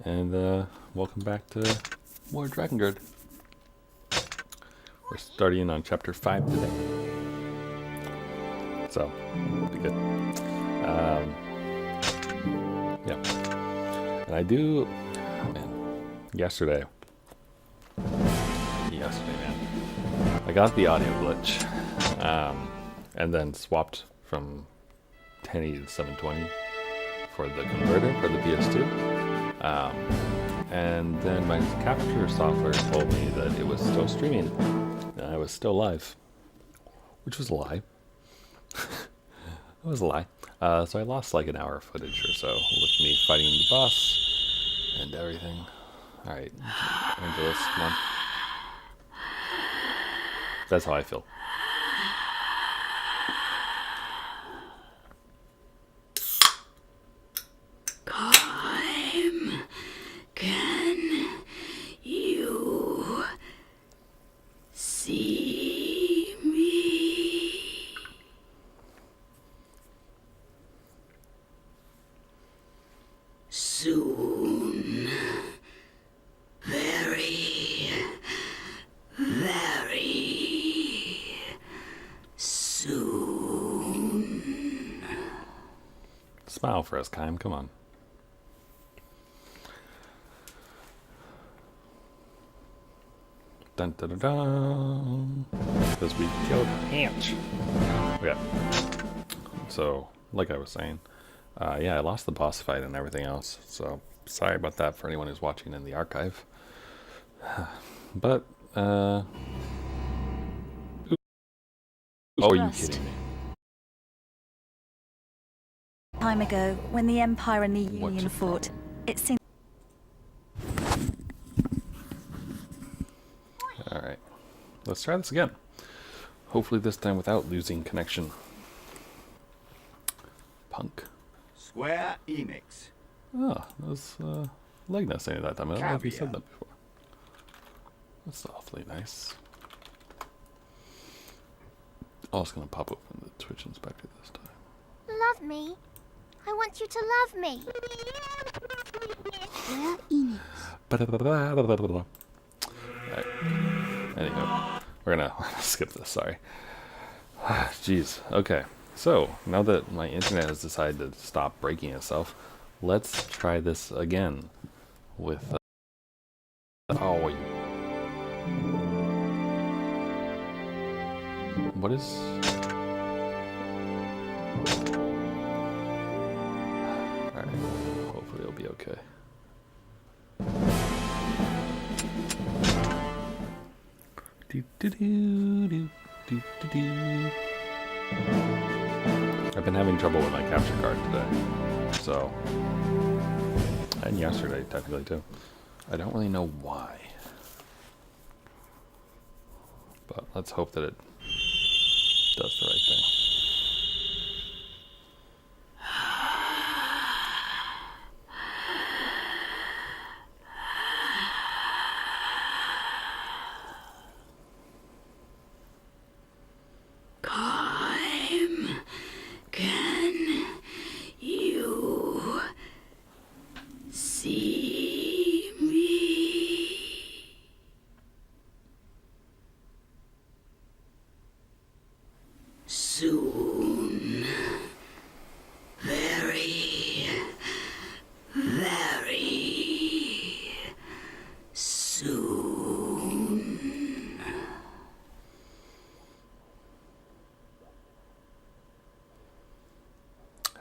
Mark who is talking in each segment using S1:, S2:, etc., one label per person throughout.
S1: And welcome back to more Drakengard. We're starting on chapter 5 today. So, pretty good. Yeah. And I do, man, yesterday, man, I got the audio glitch. And then swapped from 1080 to 720 for the converter for the PS2. And then my capture software told me that it was still streaming and I was still live, which was a lie. It was a lie. So I lost like an hour of footage or so with me fighting the boss and everything. Alright, Angelus, come on. That's how I feel.
S2: Soon. Very soon.
S1: Smile for us, Kaim, come on. Dun dun dun dun. Because we killed Hanch. Okay. So, like I was saying, yeah, I lost the boss fight and everything else, so sorry about that for anyone who's watching in the archive. But, oh, are you kidding me?
S3: Time ago, when the Empire and the Union fought, it seemed...
S1: Alright, let's try this again. Hopefully this time without losing connection. Punk.
S4: Square Enix.
S1: Oh, that was Legna saying that time. I don't know if he said that before. That's awfully nice. Oh, it's gonna pop open the Twitch Inspector this time.
S5: Love me. I want you to love me. Square Enix.
S1: Right. Anywho, we're gonna skip this, sorry. Jeez, okay. So, now that my internet has decided to stop breaking itself, let's try this again with... oh, what is... Alright, hopefully it'll be okay. I've been having trouble with my capture card today, so, and yesterday technically too. I don't really know why, but let's hope that it does the right thing.
S2: Soon. Very soon.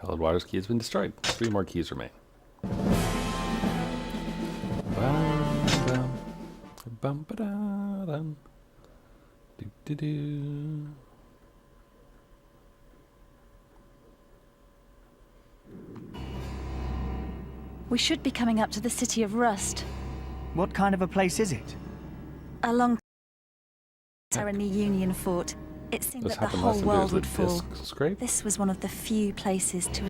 S1: Hallowed Waters key has been destroyed. 3 more keys remain.
S3: We should be coming up to the city of Rust.
S6: What kind of a place is it?
S3: Along and the Union fought, it seemed
S1: This
S3: that the
S1: happened
S3: whole
S1: last time.
S3: world
S1: There's
S3: would
S1: a
S3: fall.
S1: disc scrape.
S3: This was one of the few places to...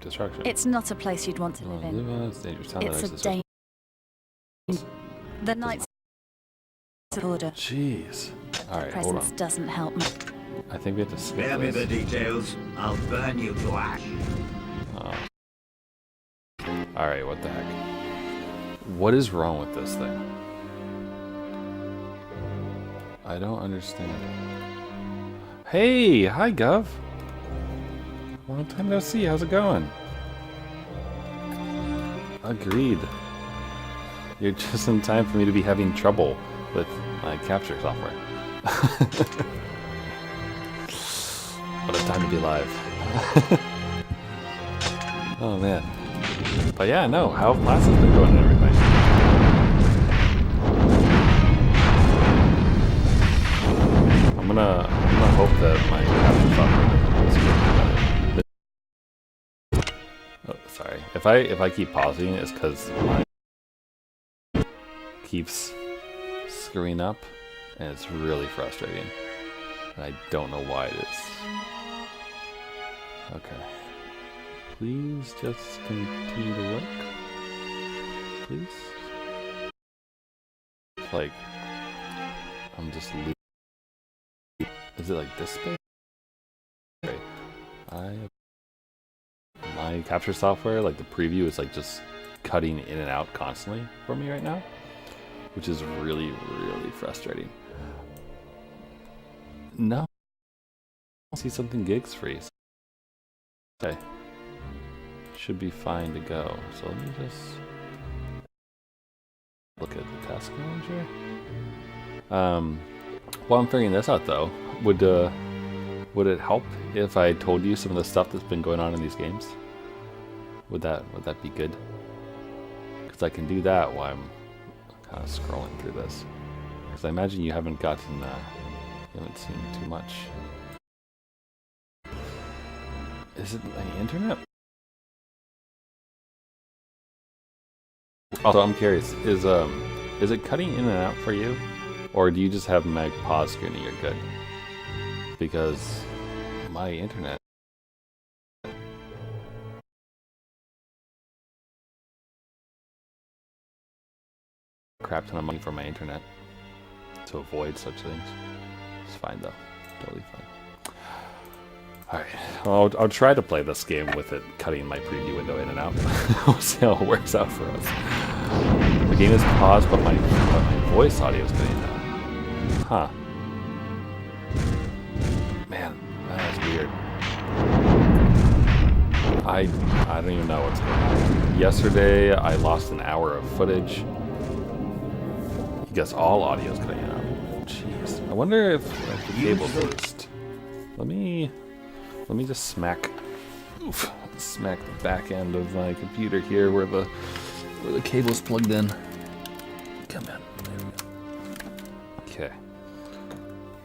S1: Destruction.
S3: It's not a place you'd want to live in.
S1: It's dangerous town.
S3: It's a danger. The Knights order.
S1: Jeez. Alright, hold
S3: Presence
S1: on.
S3: doesn't help me.
S1: I think we have to skip
S4: Spare me the
S1: this.
S4: details. I'll burn you to ash.
S1: Alright, what the heck? What is wrong with this thing? I don't understand. Hey! Hi, Gov! Long time no see. How's it going? Agreed. You're just in time for me to be having trouble with my capture software. What a time to be alive. Oh man. But yeah, no, how have classes been going and everything? I'm gonna hope that my capture software is better. Oh, sorry. If I keep pausing, it's because mine keeps screwing up, and it's really frustrating. And I don't know why it is. Okay. Please just continue to work. Please. Like, I'm just losing. Is it like this space? Okay. My capture software, like the preview, is like just cutting in and out constantly for me right now, which is really, really frustrating. No. I see something gigs free. Okay. Should be fine to go. So let me just look at the task manager. While I'm figuring this out though, would it help if I told you some of the stuff that's been going on in these games? Would that be good? Because I can do that while I'm kind of scrolling through this. Because I imagine you haven't gotten, you haven't seen too much. Is it my internet? Also, I'm curious, is it cutting in and out for you? Or do you just have my pause screen and you're good? Because my internet... crap ton of money for my internet to avoid such things. It's fine though. Totally fine. Alright, well, I'll try to play this game with it cutting my preview window in and out. We'll see how it works out for us. The game is paused, but my voice audio is getting out. Huh. Man, that's weird. I don't even know what's going on. Yesterday, I lost an hour of footage. I guess all audio is cutting out. Jeez. I wonder if the cable's loosed. Let me just smack the back end of my computer here where the cable's plugged in. Come in. There we go. Okay.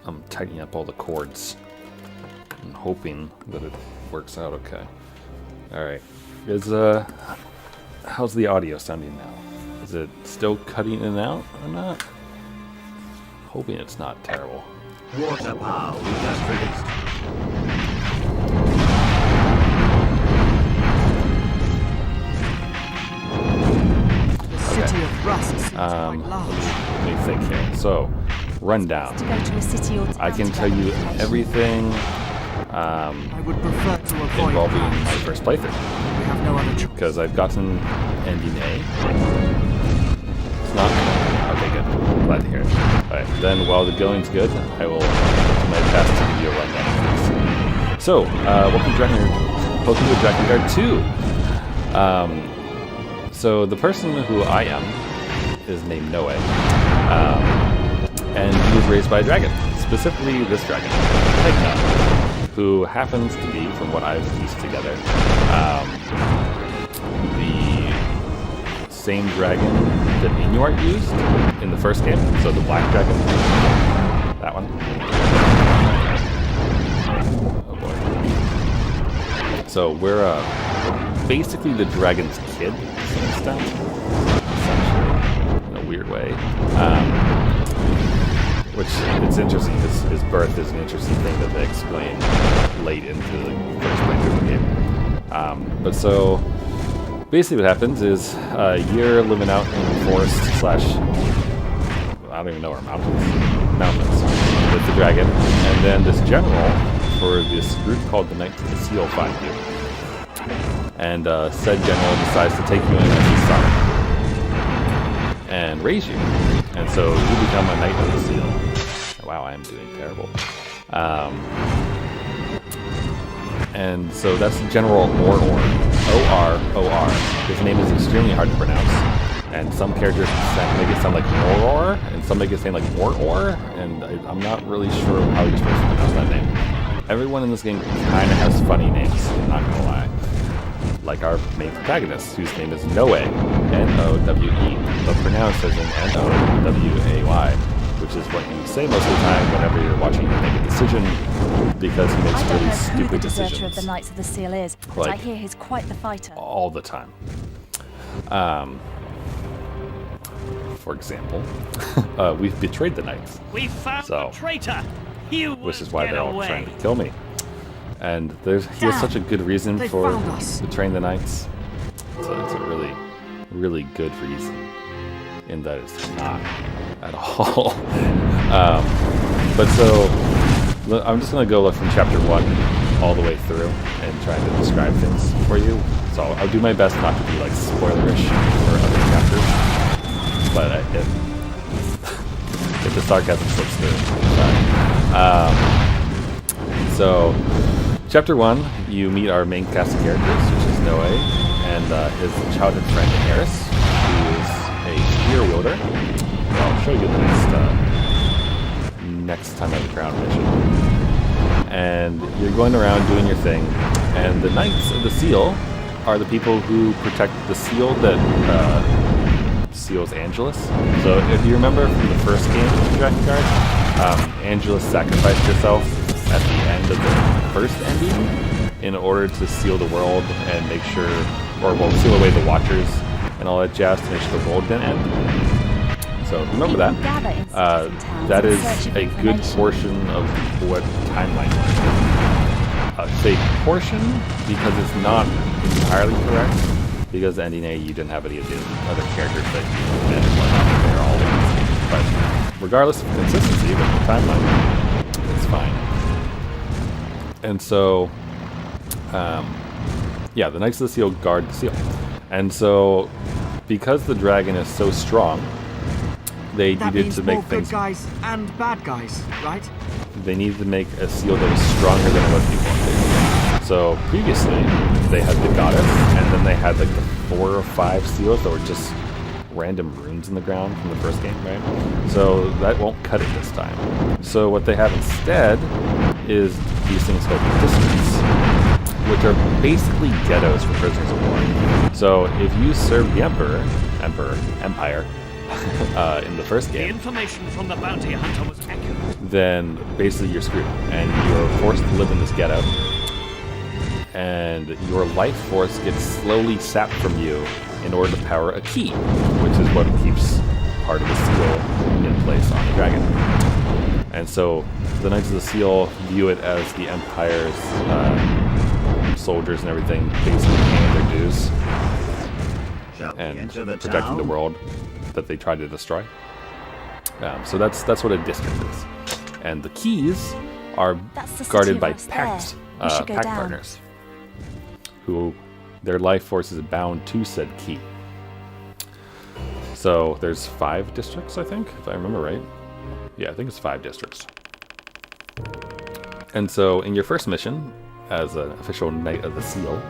S1: I'm tightening up all the cords and hoping that it works out okay. Alright. How's the audio sounding now? Is it still cutting in and out or not? Hoping it's not terrible.
S4: Water power we just released.
S6: City of Rust seems quite
S1: Let
S6: large.
S1: me think here. So, rundown.
S3: To go to a city or town
S1: I can
S3: to
S1: tell
S3: get
S1: you
S3: education.
S1: everything
S6: I would prefer to avoid
S1: involving my
S6: plans.
S1: first playthrough.
S6: We have no other choice.
S1: Because I've gotten ending A. It's not... Okay, good. Glad to hear it. Alright, then while the going's good, I will do my best to give you a rundown of things. So, welcome to Drakengard 2. So the person who I am is named Noe. And he was raised by a dragon. Specifically this dragon, Drakengard, who happens to be, from what I've pieced together, the same dragon that Inuart used in the first game. So the black dragon, that one. Oh boy. So we're basically the dragon's kid, to some extent, essentially, in a weird way. Which, it's interesting, because his birth is an interesting thing that they explain late into the first playthrough of the game. But so, basically what happens is, you're living out in the forest slash, I don't even know where, mountains, with the dragon, and then this general for this group called the Knights of the Seal find you. and said general decides to take you in as his son and raise you. And so you become a Knight of the Seal. Wow, I am doing terrible. And so that's General Or-Or. O-R-O-R. His name is extremely hard to pronounce. And some characters make it sound like Or-Or, and some make it sound like Or-Or, and I'm not really sure how you're supposed to pronounce that name. Everyone in this game kind of has funny names, I'm not gonna lie. Like our main protagonist, whose name is Noe, N-O-W-E, but pronounced as in N-O-W-A-Y, which is what you say most of the time whenever you're watching him make a decision, because he makes
S3: I don't
S1: really
S3: know who the
S1: stupid
S3: deserter
S1: decisions.
S3: of the Knights of the Seal is, but I
S1: Like,
S3: hear he's quite the fighter.
S1: all the time. For example, we've betrayed the Knights,
S7: We found
S1: So,
S7: the traitor. You
S1: which is
S7: won't
S1: why
S7: get
S1: they're all
S7: away.
S1: trying to kill me. And he has
S6: Damn,
S1: such a good reason
S6: they
S1: for
S6: found us.
S1: betraying the Knights. So it's a really, really good reason, in that it's not at all. But so, I'm just going to go from chapter 1 all the way through and try to describe things for you. So I'll do my best not to be like spoilerish for other chapters. But if the sarcasm slips through, sorry. So, chapter 1, you meet our main cast of characters, which is Noe, and his childhood friend Eris, who is a spear wielder. I'll show you the next time I have a crown mission. And you're going around doing your thing, and the Knights of the Seal are the people who protect the seal that seals Angelus. So if you remember from the first game of Drakengard, Angelus sacrificed herself at the end of the first ending in order to seal the world and make sure, or well, seal away the Watchers and all that jazz to make sure the world didn't end. So remember that. That is a good portion of what timeline was. Say portion because it's not entirely correct, because ending A you didn't have any of the other characters that you met and whatnot. They're all in this game. But regardless of consistency with the timeline, it's fine. And so, yeah, the Knights of the Seal guard the seal. And so, because the dragon is so strong, they
S6: That
S1: needed
S6: means
S1: to make
S6: more
S1: things.
S6: good guys and bad guys, right?
S1: They needed to make a seal that was stronger than it was before. So previously, they had the goddess, and then they had like the 4 or 5 seals that were just random runes in the ground from the first game, right? So that won't cut it this time. So what they have instead is these things called districts, which are basically ghettos for prisoners of war. So if you serve the Empire, in the first
S7: The
S1: game,
S7: information from the bounty hunter was accurate.
S1: then basically you're screwed, and you're forced to live in this ghetto, and your life force gets slowly sapped from you in order to power a key, which is what keeps part of the seal in place on the dragon. And so the Knights of the Seal view it as the Empire's soldiers and everything basically paying their dues
S4: Shall we
S1: and
S4: enter the
S1: protecting the
S4: town?
S1: world that they tried to destroy. So that's what a district is. And the keys are
S3: That's the city
S1: guarded
S3: of
S1: by
S3: us
S1: pact,
S3: there. We should go
S1: pact
S3: down.
S1: partners, who their life force is bound to said key. So there's 5 districts, I think, if I remember right. Yeah, I think it's 5 districts. And so in your first mission, as an official Knight of the Seal,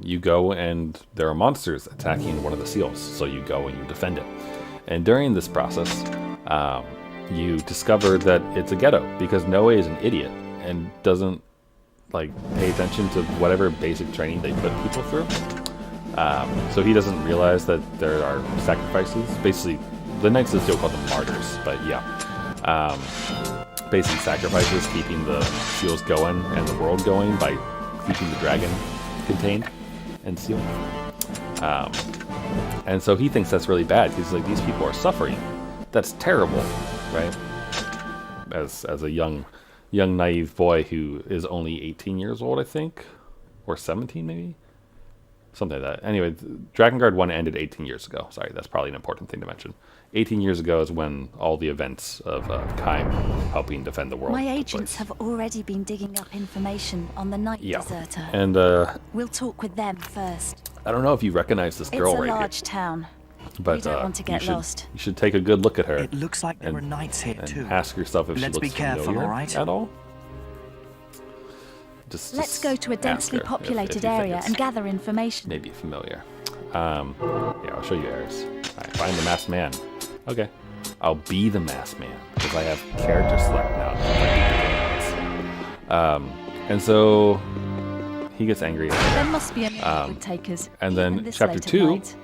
S1: you go and there are monsters attacking one of the seals, so you go and you defend it. And during this process, you discover that it's a ghetto, because Noe is an idiot and doesn't like pay attention to whatever basic training they put people through. So he doesn't realize that there are sacrifices. Basically, the Knights of the Seal call them martyrs, but yeah. Basically sacrifices, keeping the seals going and the world going by keeping the dragon contained and sealed. And so he thinks that's really bad. He's like, these people are suffering. That's terrible, right? As a young naive boy who is only 18 years old, I think, or 17 maybe. Something like that. Anyway, Drakengard 1 ended 18 years ago. Sorry, that's probably an important thing to mention. 18 years ago is when all the events of Kaim helping defend the world
S3: My
S1: took
S3: agents
S1: place.
S3: have already been digging up information on the night
S1: Yeah.
S3: deserter.
S1: And
S3: We'll talk with them first.
S1: I don't know if you recognize this
S3: It's
S1: girl
S3: a
S1: right
S3: large
S1: here,
S3: town.
S1: but
S3: we don't want to get lost.
S1: You should take a good look at her
S6: It looks like there
S1: and,
S6: were knights here
S1: and
S6: too.
S1: ask yourself if
S6: Let's
S1: she
S6: be
S1: looks
S6: careful,
S1: familiar
S6: all right?
S1: at all.
S3: Let's go to a
S1: ask
S3: densely
S1: her if
S3: populated
S1: you think
S3: area
S1: it's
S3: and gather information.
S1: maybe familiar. Yeah, I'll show you Eris. Alright, find the masked man. Okay. I'll be the masked man because I have character select now. And so he gets angry.
S3: There must be a wood takers.
S1: And
S3: even
S1: then
S3: this
S1: chapter
S3: late at
S1: 2,
S3: night.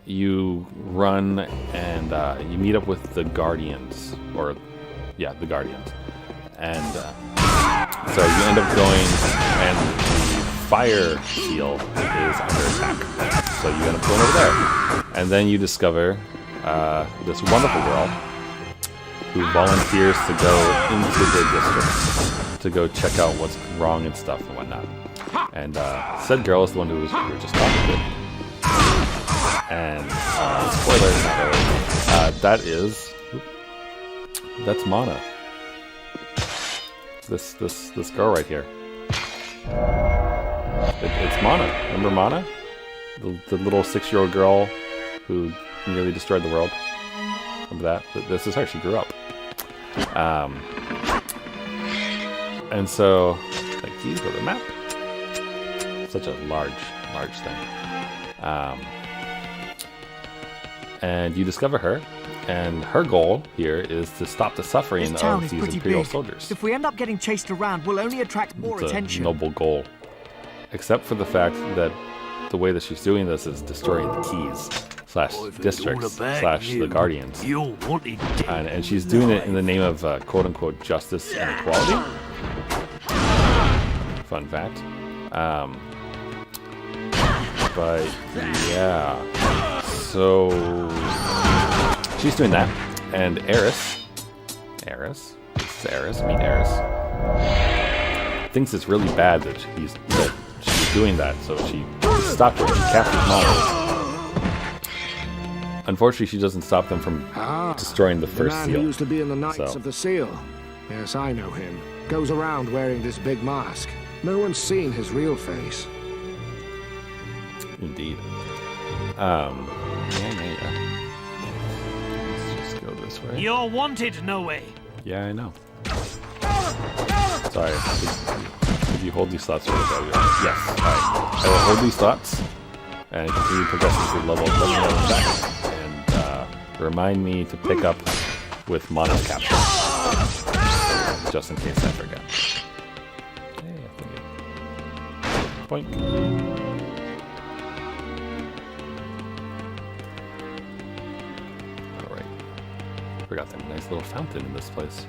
S1: you run and you meet up with the Guardians, or yeah, the Guardians, and so you end up going, and the fire seal is under attack, so you end up going over there, and then you discover this wonderful girl who volunteers to go into the district to go check out what's wrong and stuff and whatnot, and said girl is the one who was we were just talking to. And spoiler, not really. That's Mana. This girl right here. It's Mana. Remember Mana? The little 6-year-old girl who nearly destroyed the world. Remember that? This is her. She grew up. And so, thank you for the map. Such a large thing. And you discover her, and her goal here is to stop the suffering
S6: This town
S1: of
S6: is
S1: these
S6: pretty
S1: Imperial
S6: big.
S1: soldiers.
S6: If we end up getting chased around, we'll only attract more
S1: It's a
S6: attention.
S1: noble goal. Except for the fact that the way that she's doing this is destroying the keys / districts / the Guardians.
S7: You're wanted dead.
S1: And she's doing it in the name of quote-unquote justice and equality. Fun fact. But yeah, so she's doing that, and Eris, this is Eris, meet Eris, thinks it's really bad that she's doing that, so she stopped her. She captures Mana. Unfortunately, she doesn't stop them from destroying the first
S8: man
S1: seal.
S8: who used to be in the Knights
S1: So.
S8: of the Seal. Yes, I know him. Goes around wearing this big mask. No one's seen his real face.
S1: Indeed. Yeah. Let's just go this way.
S7: You're wanted, no way.
S1: Yeah, I know. Sorry. Did you hold these thoughts for the better? Yes. Alright. I will hold these thoughts and continue progressing through level attack. And remind me to pick up with Mana's capture. Just in case I forget. Hey, Boink. Alright. Forgot that nice little fountain in this place.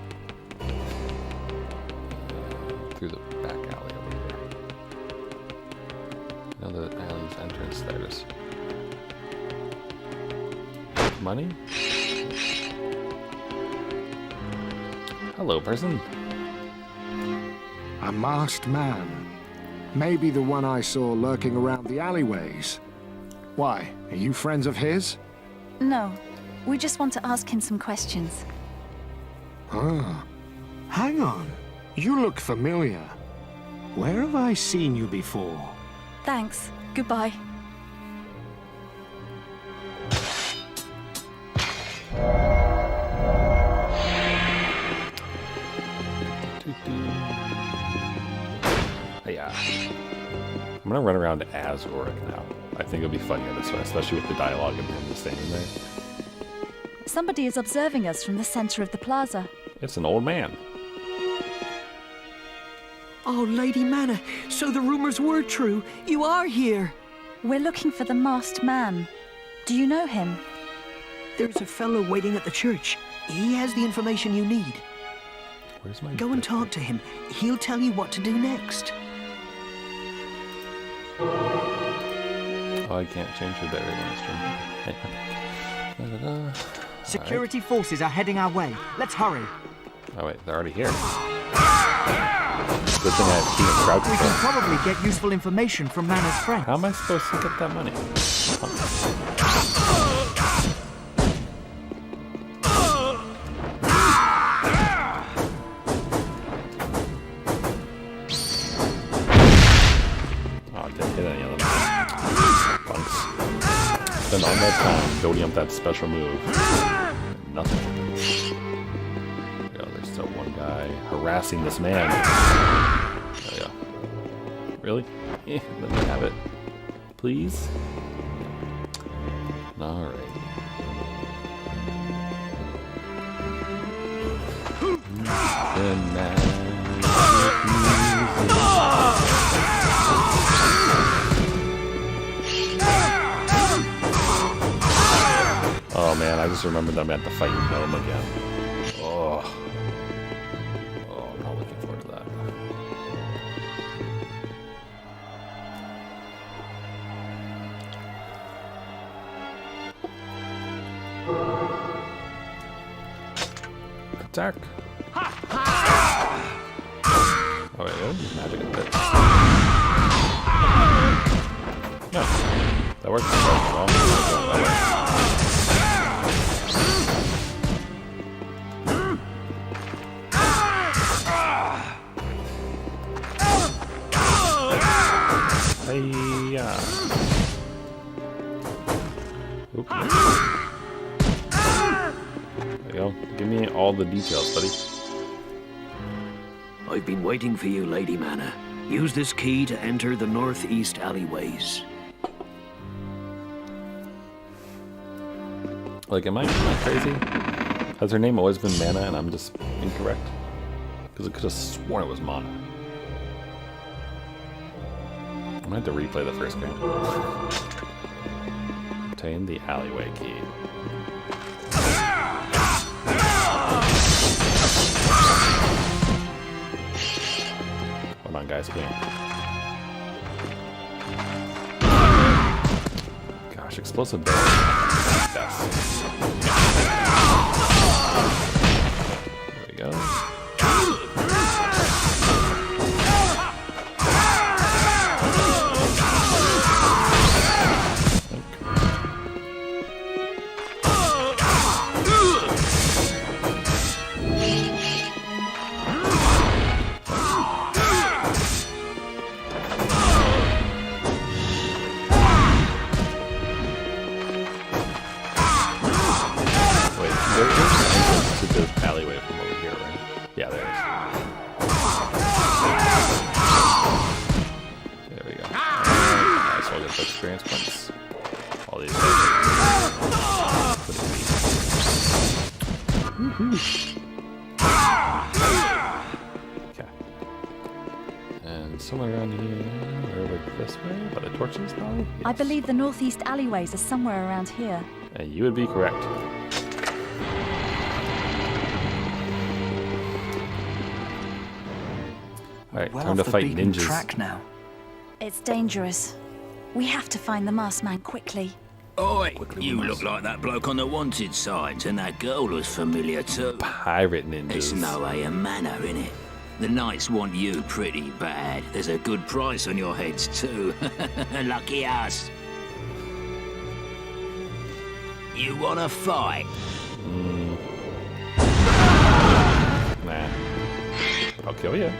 S1: Through the back alley over here. Now the alley's entrance, there's money. Hello, person.
S8: A masked man. Maybe the one I saw lurking around the alleyways. Why? Are you friends of his?
S3: No, we just want to ask him some questions.
S8: Ah. Hang on. You look familiar. Where have I seen you before?
S3: Thanks. Goodbye.
S1: Yeah. I'm gonna run around as Auric now. I think it'll be funnier this way, especially with the dialogue and him just standing there.
S3: Somebody is observing us from the center of the plaza.
S1: It's an old man.
S9: Oh, Lady Mana, so the rumors were true. You are here.
S3: We're looking for the masked man. Do you know him?
S9: There's a fellow waiting at the church. He has the information you need.
S1: Where's my...
S9: Go and talk to him. He'll tell you what to do next.
S1: Oh, I can't change her there in the stream.
S6: Security forces are heading our way. Let's hurry.
S1: Oh wait, they're already here. Good thing I have key and crowd
S6: We can
S1: control.
S6: probably get useful information from Nana's friends.
S1: How am I supposed to get that money? Oh, I didn't hit any of them. Punks. Spend all that time building up that special move. Nothing. Yeah, there's still one guy harassing this man. There we go. Really? Let me have it. Please? Alright. Oh man, I just remembered that I'm at the fight gnome again. Oh. Oh, I'm not looking forward to that. Attack! Oh wait, magic a bit. No, that works. Well, that works. Hey-ya. Oop. There you go. Give me all the details, buddy.
S7: I've been waiting for you, Lady Mana. Use this key to enter the northeast alleyways.
S1: Like, am I crazy? Has her name always been Mana and I'm just incorrect? Because I could have sworn it was Mana. I'm gonna have to replay the first game. Obtain the alleyway key. Hold on, guys, game. Gosh, explosive barrel. Yes. There we go. Experience points. All these. Okay. And somewhere around here, or like this way, by the torches, probably?
S3: I believe the northeast alleyways are somewhere around here.
S1: And you would be correct. Alright,
S6: Well
S1: time to
S6: off the
S1: fight
S6: beaten
S1: ninjas.
S6: track now.
S3: It's dangerous. We have to find the masked man quickly.
S10: Oi, you look like that bloke on the wanted signs, and that girl was familiar too.
S1: Pirate ninjas.
S10: It's no way a manner, innit? The knights want you pretty bad. There's a good price on your heads too. Lucky us. You wanna fight?
S1: Nah. I'll kill you.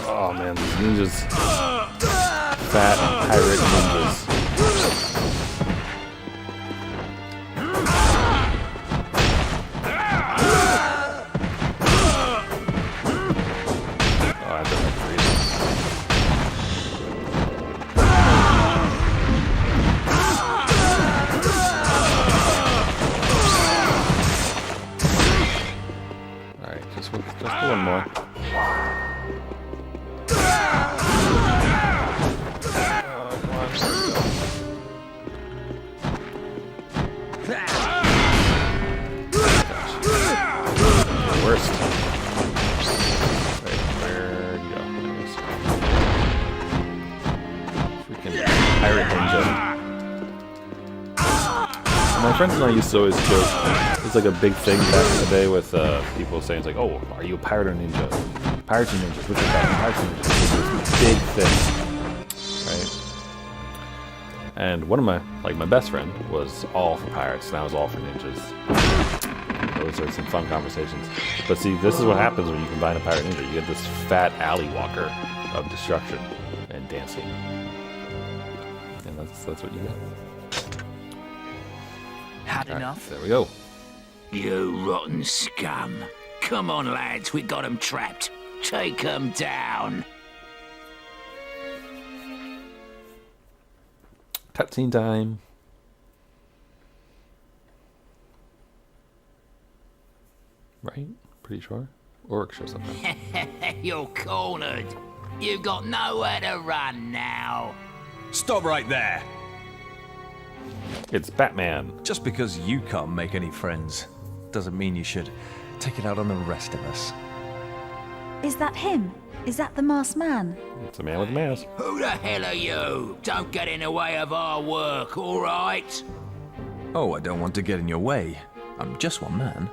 S1: Oh man, these ninjas. Fat pirate ninjas. Oh, I don't have to read it. Alright, just one more. My friends and I used to always joke. It's like a big thing back in the day with people saying, it's like, oh, are you a pirate or ninja? Pirates and ninjas, which is better? Pirates and ninjas. It was a big thing, right? And one of my best friend was all for pirates, and I was all for ninjas. Those are some fun conversations. But see, this is what happens when you combine a pirate ninja. You get this fat alley walker of destruction and dancing. And that's what you get.
S6: Had enough?
S1: There we go.
S10: You rotten scum. Come on, lads, we got 'em trapped. Take 'em down.
S1: Cutscene time. Right? Pretty sure. Orc shows up now.
S10: You're cornered. You've got nowhere to run now.
S11: Stop right there.
S1: It's Batman.
S11: Just because you can't make any friends doesn't mean you should take it out on the rest of us.
S3: Is that him? Is that the masked man?
S1: It's a man with a mask.
S10: Who the hell are you? Don't get in the way of our work, all right?
S11: Oh, I don't want to get in your way. I'm just one man.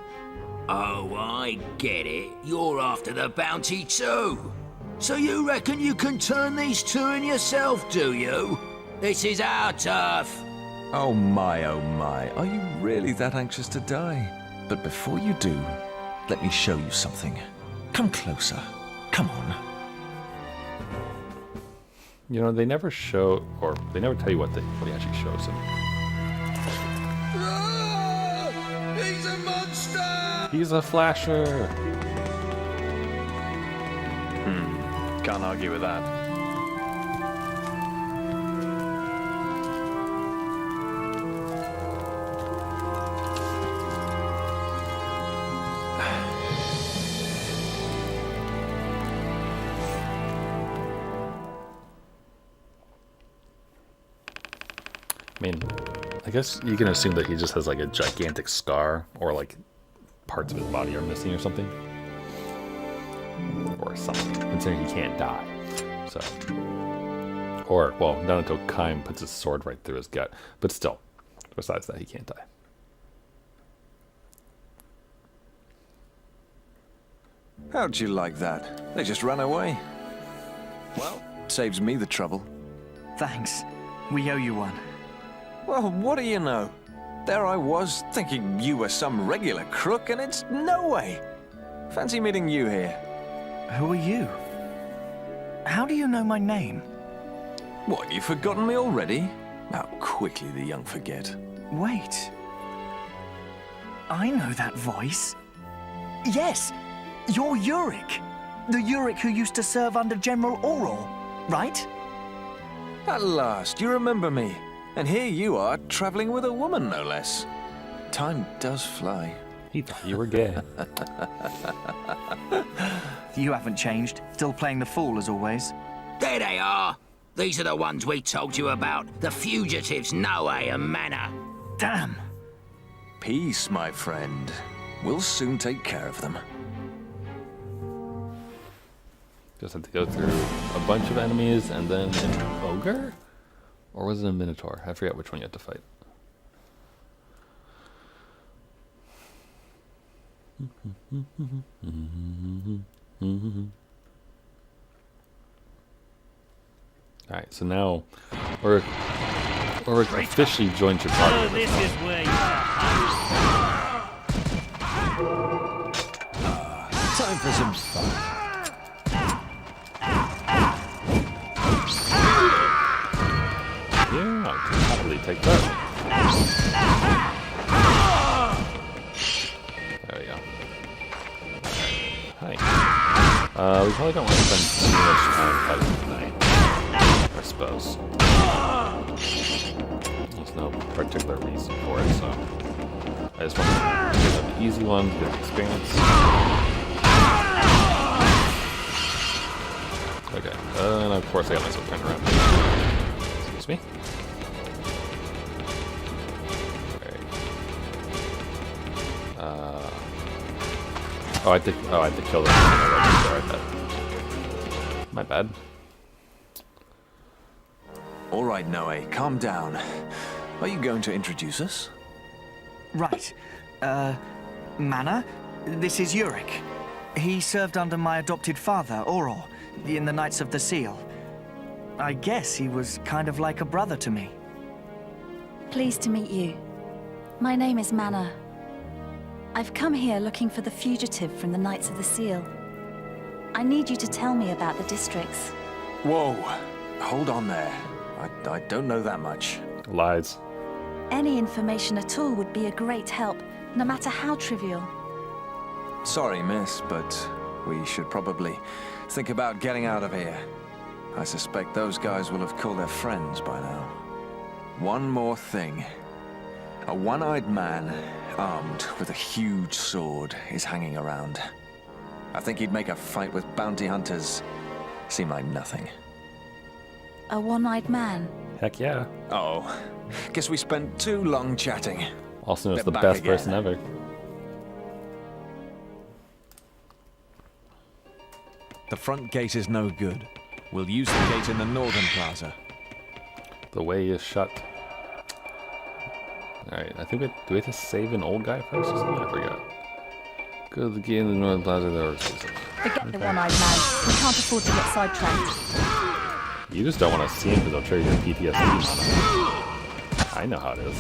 S10: Oh, I get it. You're after the bounty too. So you reckon you can turn these two in yourself, do you? This is our turf.
S11: Oh my, are you really that anxious to die? But before you do, let me show you something. Come closer. Come on.
S1: You know, they never show, or they never tell you what he actually shows him.
S11: He's a monster!
S1: He's a flasher!
S11: Can't argue with that.
S1: I mean, I guess you can assume that he just has like a gigantic scar, or like parts of his body are missing or something. Or something, considering he can't die. So. Or, well, not until Kaim puts his sword right through his gut. But still, besides that, he can't die.
S11: How'd you like that? They just ran away. Well, saves me the trouble.
S6: Thanks. We owe you one.
S11: Well, what do you know? There I was, thinking you were some regular crook, and it's no way. Fancy meeting you here.
S6: Who are you? How do you know my name?
S11: What, you've forgotten me already? How quickly the young forget.
S6: Wait. I know that voice. Yes, you're Yurik. The Yurik who used to serve under General Auror, right?
S11: At last, you remember me. And here you are, traveling with a woman, no less. Time does fly.
S1: He thought you were gay.
S6: You haven't changed. Still playing the fool as always.
S10: There they are. These are the ones we told you about. The fugitives, Noe and Manor.
S6: Damn.
S11: Peace, my friend. We'll soon take care of them.
S1: Just had to go through a bunch of enemies and then an ogre? Or was it a minotaur? I forget which one you had to fight. Alright, so now we're officially joined your party.
S12: So this is where you
S11: Time for some fun.
S1: Yeah, I can happily take that. There we go. Hi. We probably don't want to spend too much time fighting tonight, I suppose. There's no particular reason for it, so I just want to get the easy ones, get the experience. Okay, and of course I got myself turned around. Excuse me. Oh, I had to kill them. My bad.
S11: All right, Noe, calm down. Are you going to introduce us?
S6: Right. Manor, this is Uric. He served under my adopted father, Auror, in the Knights of the Seal. I guess he was kind of like a brother to me.
S3: Pleased to meet you. My name is Manor. I've come here looking for the fugitive from the Knights of the Seal. I need you to tell me about the districts.
S11: Whoa, hold on there. I don't know that much.
S1: Lies.
S3: Any information at all would be a great help, no matter how trivial.
S11: Sorry, miss, but we should probably think about getting out of here. I suspect those guys will have called their friends by now. One more thing. A one-eyed man, armed with a huge sword, is hanging around. I think he'd make a fight with bounty hunters seem like nothing.
S3: A one-eyed man?
S1: Heck yeah.
S11: Oh, guess we spent too long chatting.
S1: Also knows
S11: Get
S1: the
S11: back
S1: best
S11: again.
S1: person ever.
S11: The front gate is no good. We'll use the gate in the northern plaza.
S1: The way is shut. Alright, I think do we have to save an old guy first or something? I forgot. Go to the gate in the northern plaza. There was
S3: Forget the one-eyed man. We can't afford to get sidetracked.
S1: You just don't want to see him because I'll trigger your PTSD on him. I know how it is.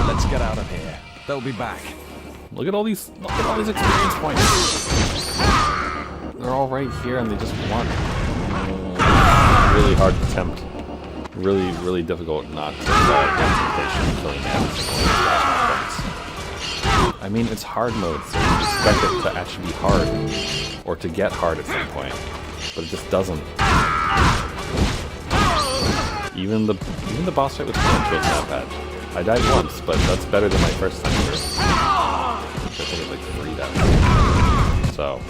S11: Let's get out of here. They'll be back.
S1: Look at all these experience points. They're all right here and they just want really hard to tempt. Really, really difficult not to concentration killing points. I mean, it's hard mode, so you expect it to actually be hard. Or to get hard at some point. But it just doesn't. Even the boss fight with Punch wasn't that bad. I died once, but that's better than my first time here. I think it's like 3 that. So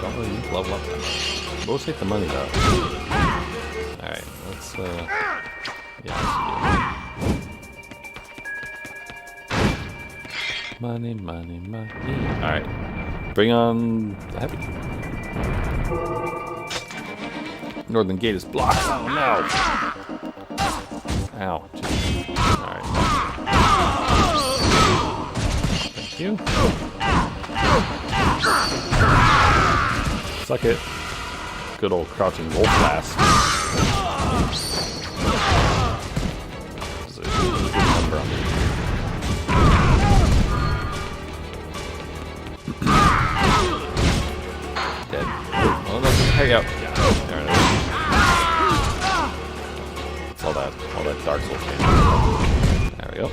S1: don't really need to level up that much. We'll take the money though. Alright, let's yeah, money, money, money. Alright. Bring on the heavy. Northern gate is blocked. Oh no! Ow. Alright. Thank you. Suck it. Good old crouching wolf blast. There's a good number on me. Dead. Oh, no, hurry up. There it is. It's all that Dark Souls game. There we go.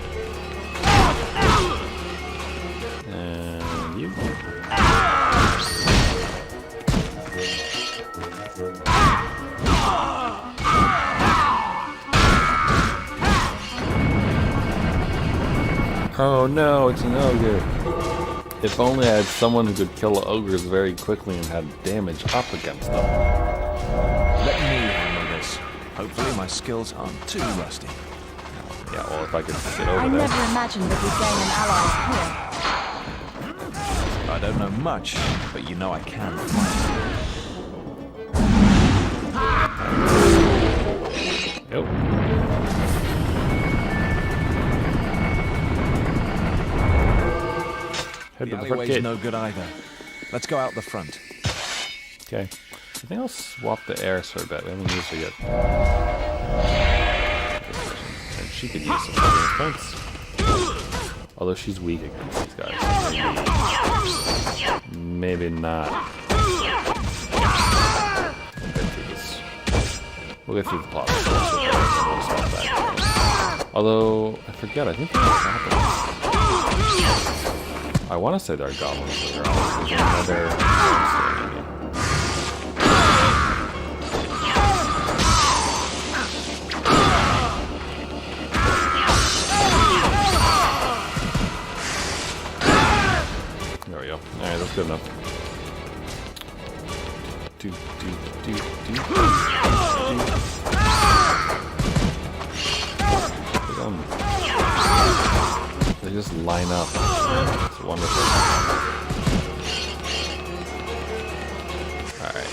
S1: And you. Oh no, it's an ogre. If only I had someone who could kill ogres very quickly and had damage up against them.
S11: Let me handle this. Hopefully my skills aren't too rusty.
S1: Yeah, well, if I could get over
S3: I
S1: there.
S3: never imagined that we'd gain an ally here.
S11: I don't know much, but you know I can.
S1: Yep. Head
S11: The
S1: to the front
S11: alleyway's
S1: gate.
S11: no good either. Let's go out the front.
S1: Okay. I think I'll swap the heirs for a bit. We haven't used her yet. And she could use some experience points. Although she's weak against these guys. Maybe not. We'll get through the plot. We'll swap that. Although, I forget, I think they're goblins. I want to say they're goblins, but they're honestly another maybe. There we go. Alright, that's good enough. They just line up. It's wonderful. Alright.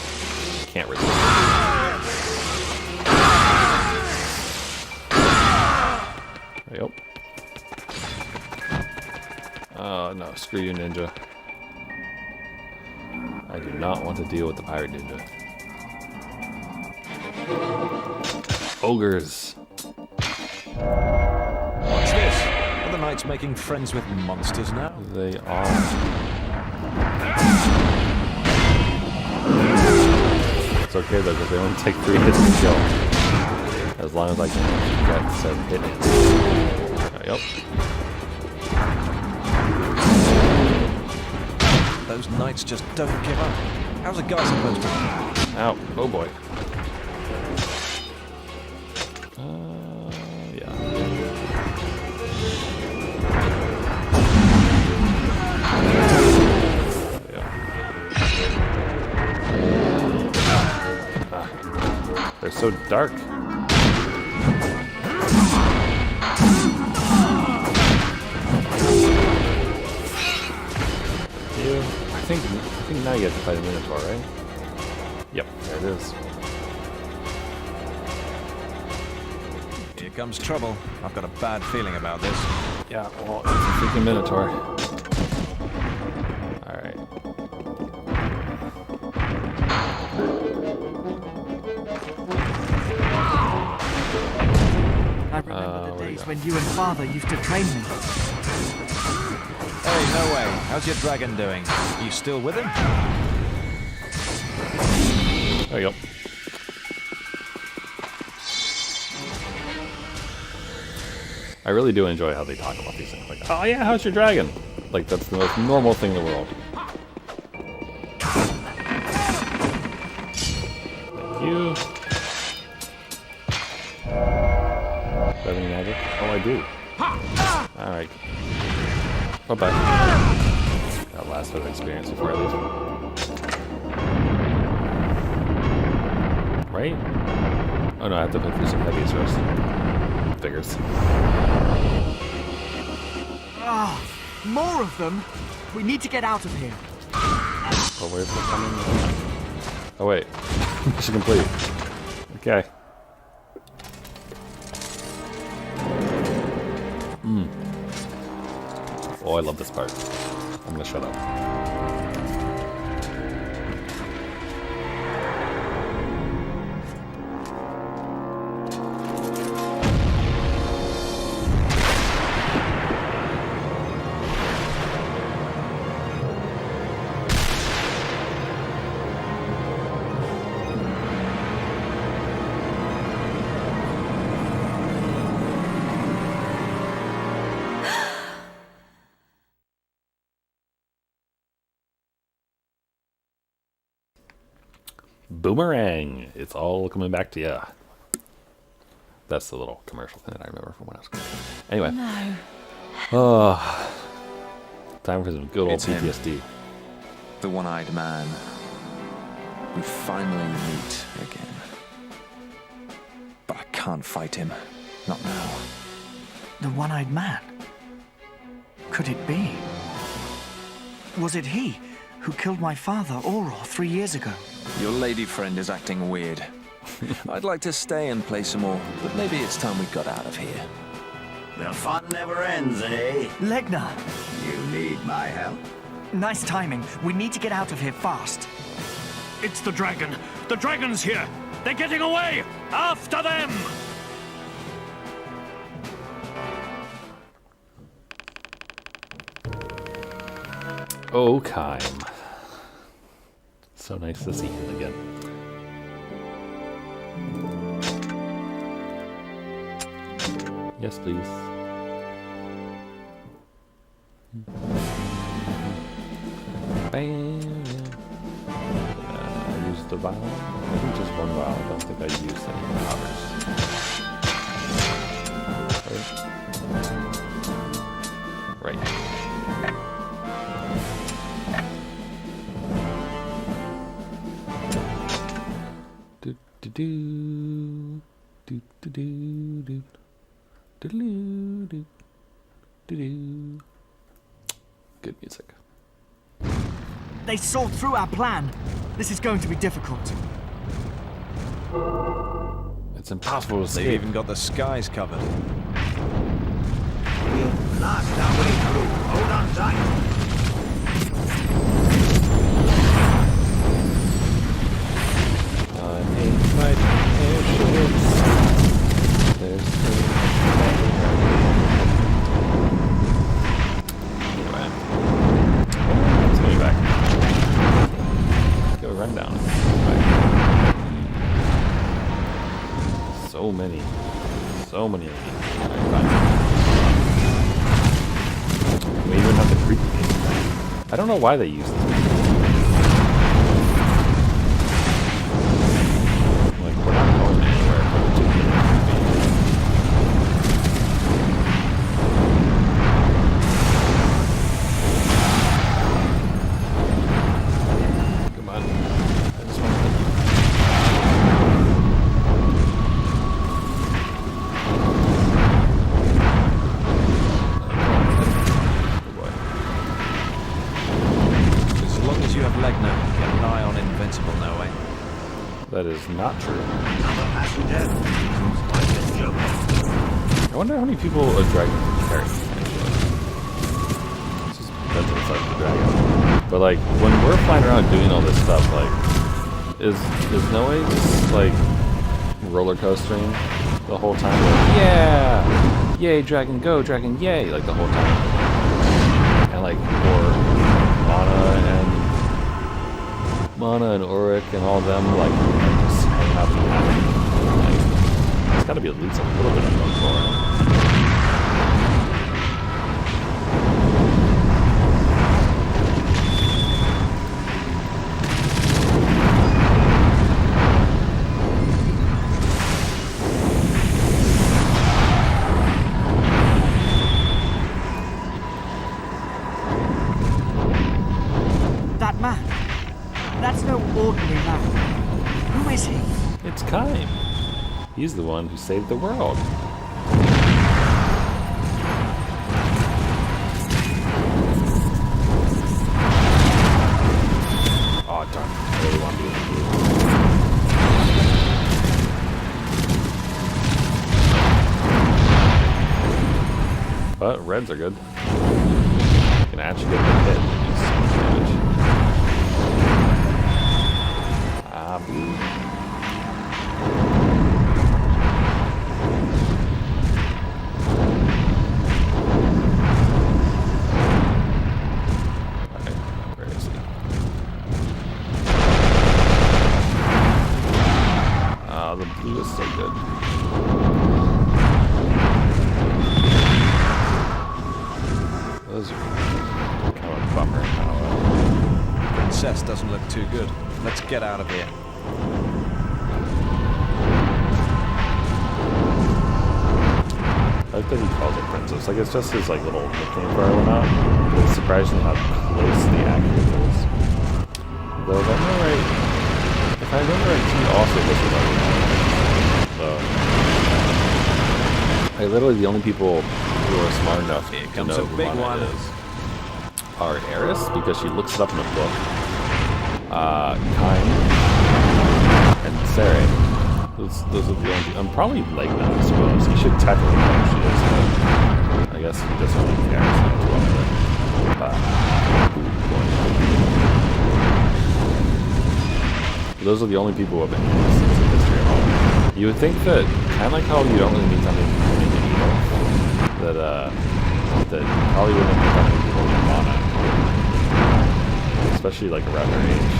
S1: Can't resist. There we go. No, screw you, ninja. I do not want to deal with the pirate ninja. Ogres.
S11: What's this? Are the knights making friends with monsters now?
S1: They are. It's okay though, because they only take 3 hits to kill. As long as I can get said hit. Yep.
S11: Those knights just don't give up. How's a guy supposed to?
S1: Ow. Oh boy. Yeah. They're so dark. I think now you have to fight a Minotaur, right? Yep, there it is.
S11: Here comes trouble. I've got a bad feeling about this.
S1: Yeah, well, it's a freaking Minotaur. Alright.
S6: I remember the days when you and Father used to train me.
S11: Hey, no way. How's your dragon doing? You still with him?
S1: There you go. I really do enjoy how they talk about these things. Like, oh yeah, how's your dragon? Like, that's the most normal thing in the world. Thank you. Do I have any magic? Oh, I do. Alright. Bye-bye. That last bit of experience before I leave. Right? Oh no, I have to put through some heavies first. Figures.
S6: Ah, more of them. We need to get out of here.
S1: Oh, where's the coming? Oh wait, mission complete. Okay. Oh, I love this part. I'm gonna shut up. Boomerang! It's all coming back to ya. That's the little commercial thing that I remember from when I was a kid. Anyway.
S3: No.
S1: Oh, time for some good old
S11: It's him.
S1: PTSD.
S11: The one-eyed man. We finally meet again. But I can't fight him. Not now.
S6: The one-eyed man? Could it be? Was it he who killed my father, Auror, 3 years ago?
S11: Your lady friend is acting weird. I'd like to stay and play some more, but maybe it's time we got out of here.
S10: The fun never ends, eh?
S6: Legna!
S10: You need my help?
S6: Nice timing. We need to get out of here fast.
S7: It's the dragon. The dragon's here. They're getting away. After them.
S1: Oh, Kime. So nice to see him again. Yes, please. Bam. I used the vial. I think just one vial. I don't think I used any powders. Right. Do do do do do do do do do do do. Good music.
S6: They saw through our plan. This is going to be difficult.
S1: It's impossible to
S11: They've
S1: escape.
S11: even got the skies covered.
S10: We'll blast our way through. Hold on tight.
S1: my airships. There's anyway. Let's go back. Let's go run down. Right. So many enemies. We even have the creepy game. I don't know why they use this. Like, we're not going anywhere particularly. Come on. I just want to hit you. Good boy.
S11: As long as you have leg now, get an eye on Invincible, no way.
S1: That is not true. I wonder how many people a dragon can carry, actually. This just depends on the size of the dragon. But like, when we're flying around doing all this stuff, like, is Noe just like roller coastering the whole time? Like, yeah! Yay, dragon, go, dragon, yay! Like the whole time. And like, or Mana and Auric and all them, like, just hanging out and happy. Like, it's gotta be at least a little bit of fun for it.
S6: That man. That's no ordinary man. Who is he?
S1: It's Kaim. He's the one who saved the world. Oh, darn. I really want to be in the blue. But reds are good. You can actually get a hit and do so much damage. Blue. Okay, where is he? The blue is so good. Those are kind of a bummer.
S11: Princess doesn't look too good. Let's get out of here.
S1: I like that he calls her princess. Like, it's just his like little nickname for her or not. But it's surprising how close the accurate is. Though, if I remember right, he also lives with other animals. So, like, literally the only people who are smart enough to know who Mana is are Eris, because she looks it up in a book. Kaim and Sere. Those are the only. I'm probably like that, I suppose. He should technically know who she is, but I guess he doesn't really care so much about it. Those are the only people who have been in history at all. You would think that, kind of like how you don't really meet that many people in evil, that you probably wouldn't meet that many people in Mana, especially like around her age.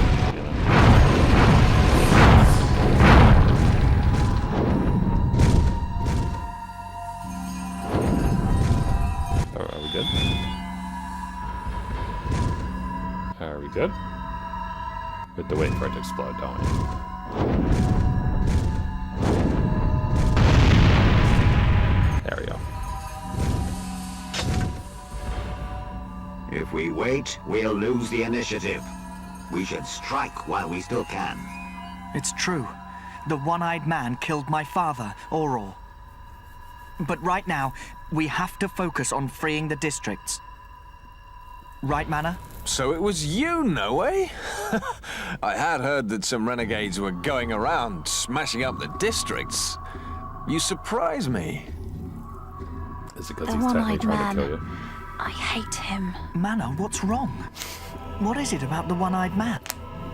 S1: Are we good? Are we good? We have to wait for it to explode, don't we? There we go.
S10: If we wait, we'll lose the initiative. We should strike while we still can.
S6: It's true. The one-eyed man killed my father, Auror. But right now, we have to focus on freeing the districts. Right, Mana?
S11: So it was you, Noe? I had heard that some renegades were going around smashing up the districts. You surprise me.
S1: Is it because he's technically trying to kill you?
S3: I hate him.
S6: Mana, what's wrong? What is it about the one-eyed man?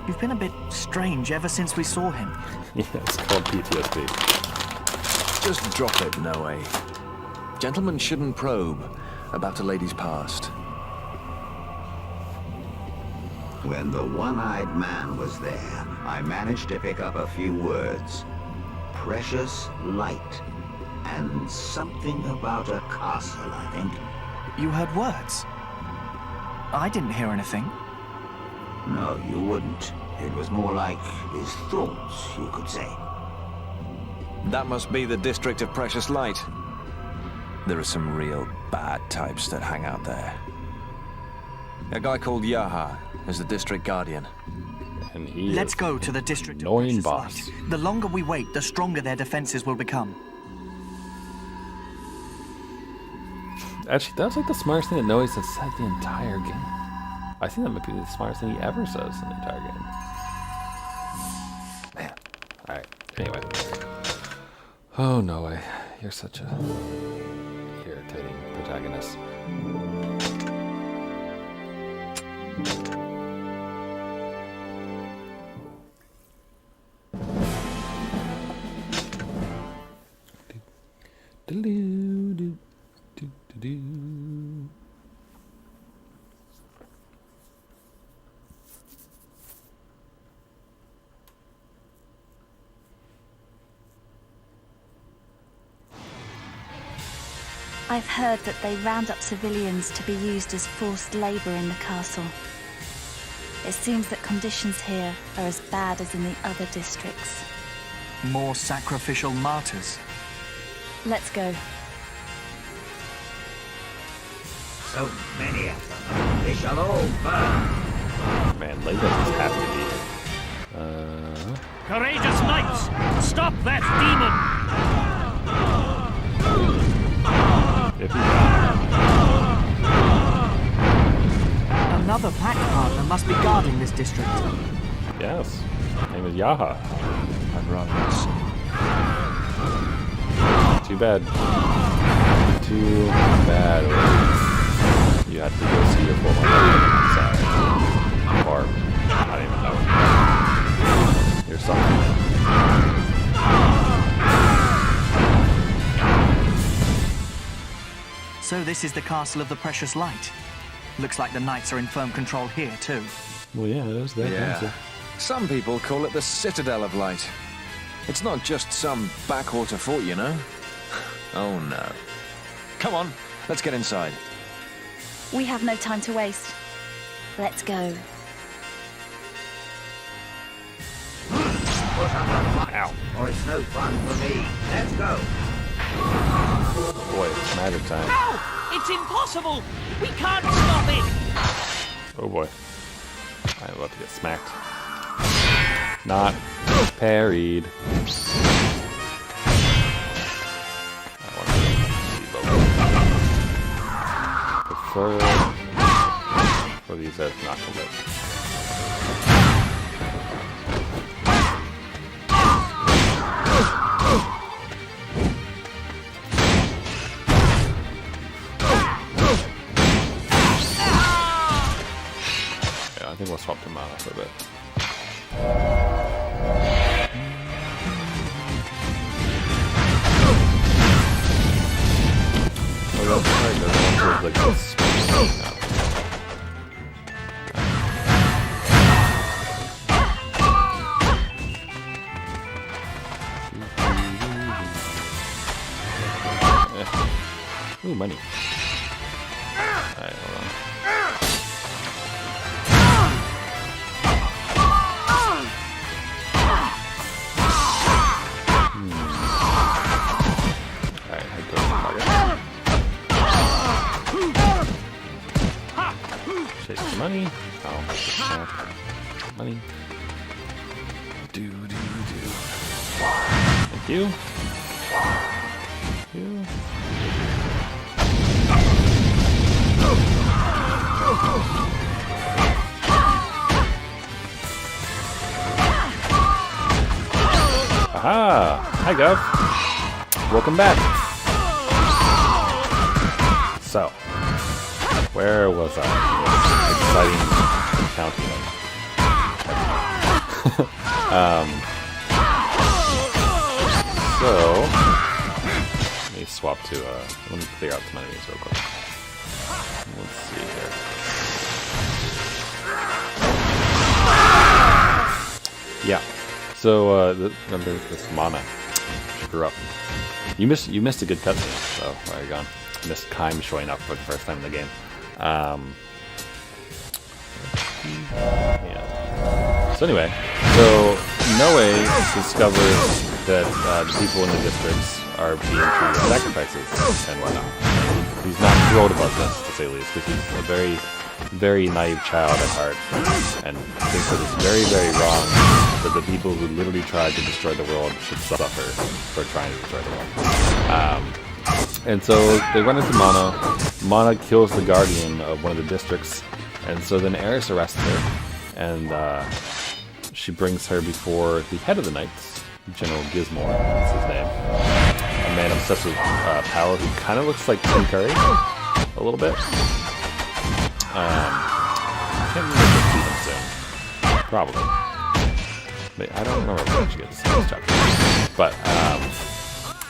S6: You've been a bit strange ever since we saw him.
S1: Yeah, it's called PTSD.
S11: Just drop it, Noe. Gentlemen shouldn't probe about a lady's past.
S4: When the one-eyed man was there, I managed to pick up a few words. Precious light. And something about a castle, I think.
S6: You heard words? I didn't hear anything.
S4: No, you wouldn't. It was more like his thoughts, you could say.
S11: That must be the District of Precious Light. There are some real bad types that hang out there. A guy called Yaha is the District Guardian.
S1: And he
S6: Let's go to the District of
S1: annoying
S6: Precious
S1: boss.
S6: Light. The longer we wait, the stronger their defenses will become.
S1: Actually, that was like the smartest thing that Noe has said the entire game. I think that might be the smartest thing he ever says in the entire game. Man. Alright, anyway. Oh, Noe. You're such a irritating protagonist.
S3: I've heard that they round up civilians to be used as forced labor in the castle. It seems that conditions here are as bad as in the other districts.
S6: More sacrificial martyrs.
S3: Let's go.
S4: So many of them. They shall all burn.
S1: Man, Layla is happy to be here.
S7: Courageous knights! Stop that demon!
S1: If he died.
S6: Another pack partner must be guarding this district.
S1: Yes. His name is Yaha.
S11: I'd rather not see.
S1: Too bad. Too bad. You have to go see your full side. Or, I don't even know. You're something.
S6: So this is the Castle of the Precious Light. Looks like the knights are in firm control here, too.
S1: Well, yeah, there's that answer.
S11: Some people call it the Citadel of Light. It's not just some backwater fort, you know? Oh, no. Come on, let's get inside.
S3: We have no time to waste. Let's go.
S1: Ow.
S4: Or it's no fun for me. Let's go.
S1: Boy, it's magic time.
S7: No! It's impossible! We can't stop it!
S1: Oh boy. I'm about to get smacked. Not parried. I want to prefer for these as not to live. I think we'll swap them out for a bit. Oh, that's right. There's one towards like this. Ooh, money. Alright, hold on. Chase the money. Oh, money. Do. Thank you. Thank you. Aha! Hi, Gov. Welcome back. So, where was I? Exciting counting. So let me swap to let me clear out some enemies real quick. Let's see here. Yeah. So remember this mana. Screw up. You missed a good cutscene. So where are you gone? You missed Kaim showing up for the first time in the game. Yeah. So anyway, so Noe discovers that the people in the districts are being treated as sacrifices and whatnot. He's not thrilled about this, to say the least, because he's a very, very naive child at heart, and thinks that it's very, very wrong that the people who literally tried to destroy the world should suffer for trying to destroy the world. And so they run into Mana. Mana kills the guardian of one of the districts, and so then Eris arrests her, and she brings her before the head of the knights, General Gizmore, that's his name. A man obsessed with power who kind of looks like Tim Curry, a little bit. I can't remember if we'll see him soon. Probably. But I don't remember if we actually get to see this chapter. But,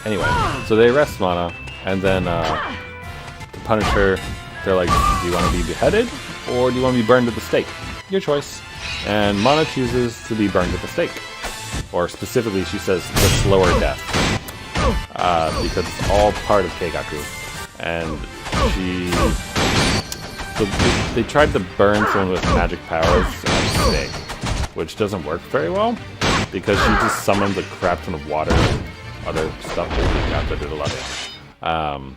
S1: anyway, so they arrest Mana, and then to punish her, they're like, do you want to be beheaded, or do you want to be burned at the stake? Your choice. And Mana chooses to be burned at the stake. Or specifically, she says, the slower death. Because it's all part of Keigaku. And so they tried to burn someone with magic powers at the stake, which doesn't work very well, because she just summons a crap ton of water and other stuff. That did a lot of damage.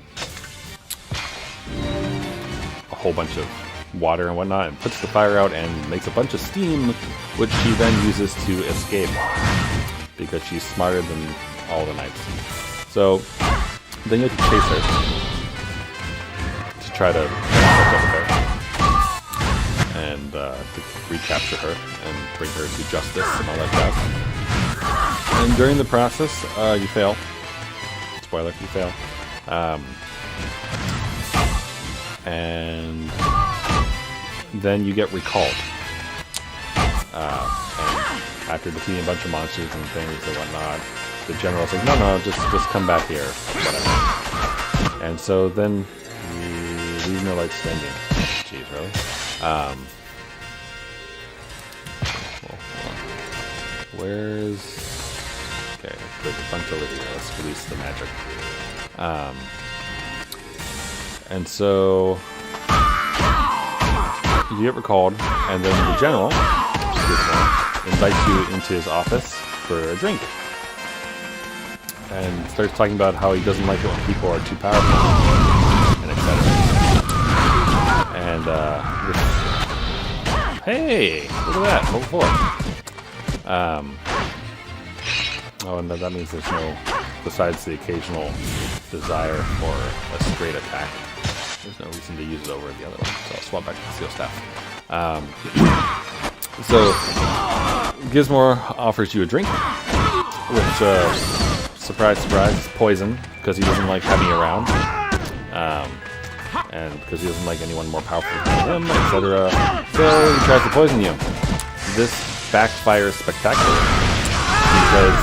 S1: A whole bunch of water and whatnot, and puts the fire out and makes a bunch of steam, which she then uses to escape, because she's smarter than all the knights. So then you have to chase her to try to catch up with her and to recapture her and bring her to justice and all that stuff. And during the process, you fail. Spoiler, you fail. And then you get recalled. And after defeating a bunch of monsters and things and whatnot, the general's like, no, just come back here, whatever. And so then you leave no light standing. Jeez, really? Well, where's... Okay, there's a bunch over here. Let's release the magic. And so you get recalled, and then the general invites you into his office for a drink. And starts talking about how he doesn't like it when people are too powerful, and etc. And, hey! Look at that! Level 4! Oh, and that means there's no, besides the occasional desire for a straight attack, there's no reason to use it over the other one. So I'll swap back to the steel staff. So, Gizmore offers you a drink, which, surprise, surprise, is poison, because he doesn't like having you around, and because he doesn't like anyone more powerful than him, etc. So he tries to poison you. This backfires spectacularly, because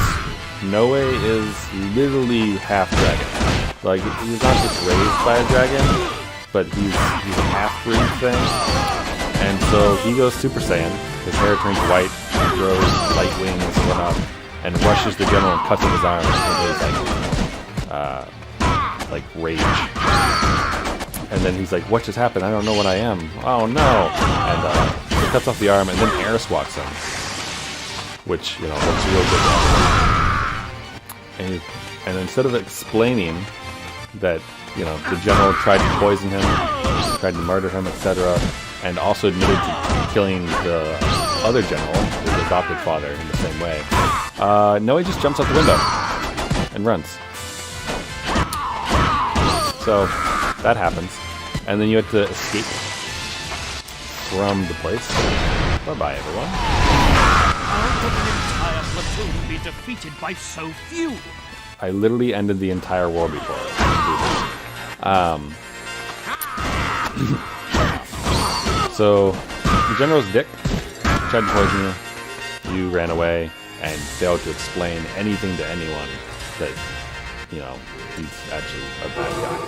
S1: Noe is literally half dragon. Like, he's not just raised by a dragon, but he's a half-breed thing. And so he goes Super Saiyan, his hair turns white, he grows light wings and whatnot, and rushes the general and cuts off his arm with his, like rage. And then he's like, what just happened? I don't know what I am. Oh no! And he cuts off the arm, and then Eris walks in, which, you know, looks real good. And instead of explaining that, you know, the general tried to poison him, tried to murder him, etc., and also admitted to killing the other general, his adopted father, in the same way, no, he just jumps out the window and runs. So that happens, and then you have to escape from the place. Bye-bye, everyone.
S12: How could an entire platoon be defeated by so few?
S1: I literally ended the entire war before. So the general's dick tried to poison you. You ran away, and failed to explain anything to anyone that, you know, he's actually a bad guy.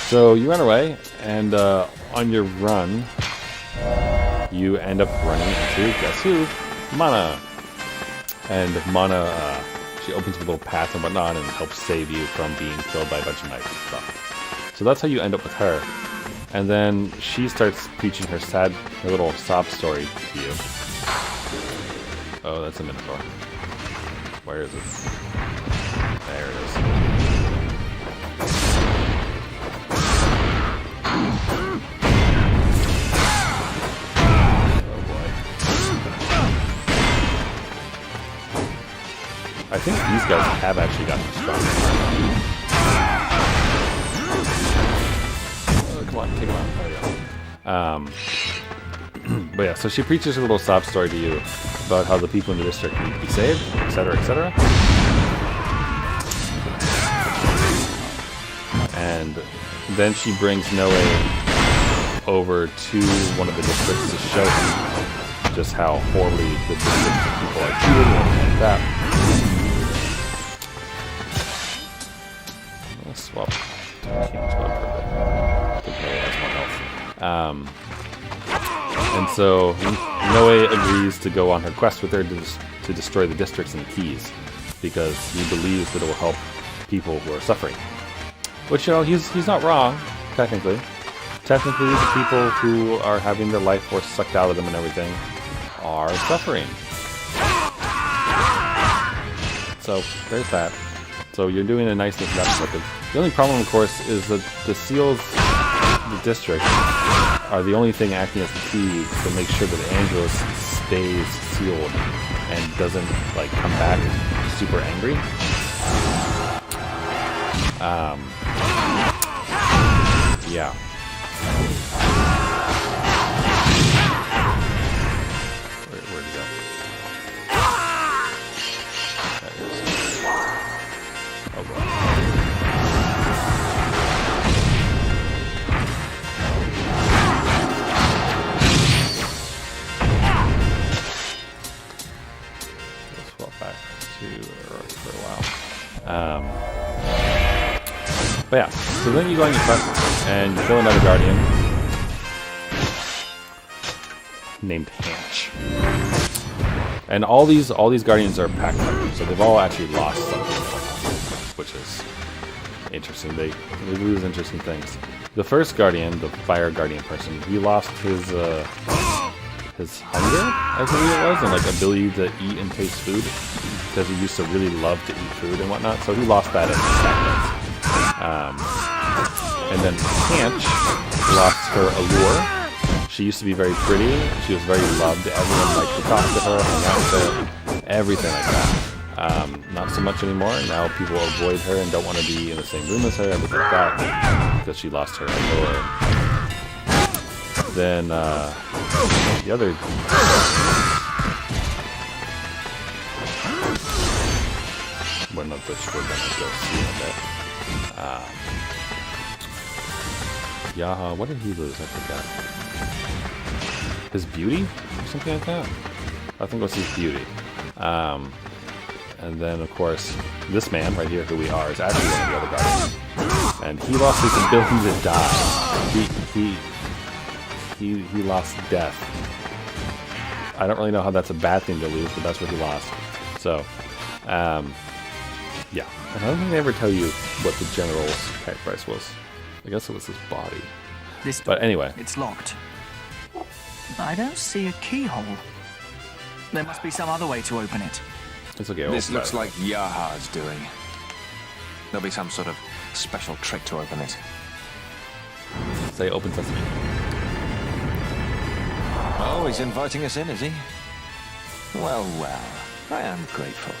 S1: So you run away, and on your run, you end up running into, guess who? Mana. And Mana, she opens a little path and whatnot and helps save you from being killed by a bunch of knights and stuff. So that's how you end up with her. And then she starts preaching her little sob story to you. Oh, that's a Minotaur. Where is it? There it is. Oh boy. I think these guys have actually gotten stronger. Oh, come on, take them out. There we go. But yeah, so she preaches a little sob story to you about how the people in the district need to be saved, etc., etc. And then she brings Noe over to one of the districts to show him just how horribly the district people are treated and everything like that. Let's swap King's Blood for a bit. I think Noe has more health. And so Noe agrees to go on her quest with her to destroy the districts and the keys, because he believes that it will help people who are suffering. Which, you know, he's not wrong, technically. Technically, the people who are having their life force sucked out of them and everything are suffering. So, there's that. So you're doing a nice thing from that perspective. The only problem, of course, is that the seals, the district, are the only thing acting as the key to make sure that Angelos stays sealed and doesn't, like, come back super angry. Yeah. Where'd he go? There he is. Oh boy. Let's swap back to Earth for a while. But yeah, so then you go on your quest and you kill another guardian named Hanch. And all these guardians are pack fighters, so they've all actually lost something, which is interesting. They lose interesting things. The first guardian, the fire guardian person, he lost his hunger, I believe it was, and like ability to eat and taste food, because he used to really love to eat food and whatnot. So he lost that as sacrifice. And then Hanch lost her allure. She used to be very pretty. She was very loved. Everyone liked to talk to her, hang out with her, everything like that. Not so much anymore. Now people avoid her and don't want to be in the same room as her, everything like that, because she lost her allure. Then the other... one of which we're going to go see in a bit. Yaha, what did he lose? I forgot. His beauty? Or something like that? I think it was his beauty. And then, of course, this man right here, who we are, is actually one of the other guardians. And he lost his ability to die. He lost death. I don't really know how that's a bad thing to lose, but that's what he lost. So, yeah. And I don't think they ever tell you what the general's sacrifice was. I guess it was his body. But anyway.
S6: It's locked. I don't see a keyhole. There must be some other way to open it.
S1: It's okay.
S11: This looks like Yaha's doing. There'll be some sort of special trick to open it.
S1: Say open sesame.
S11: Oh, he's inviting us in, is he? Well, well. I am grateful.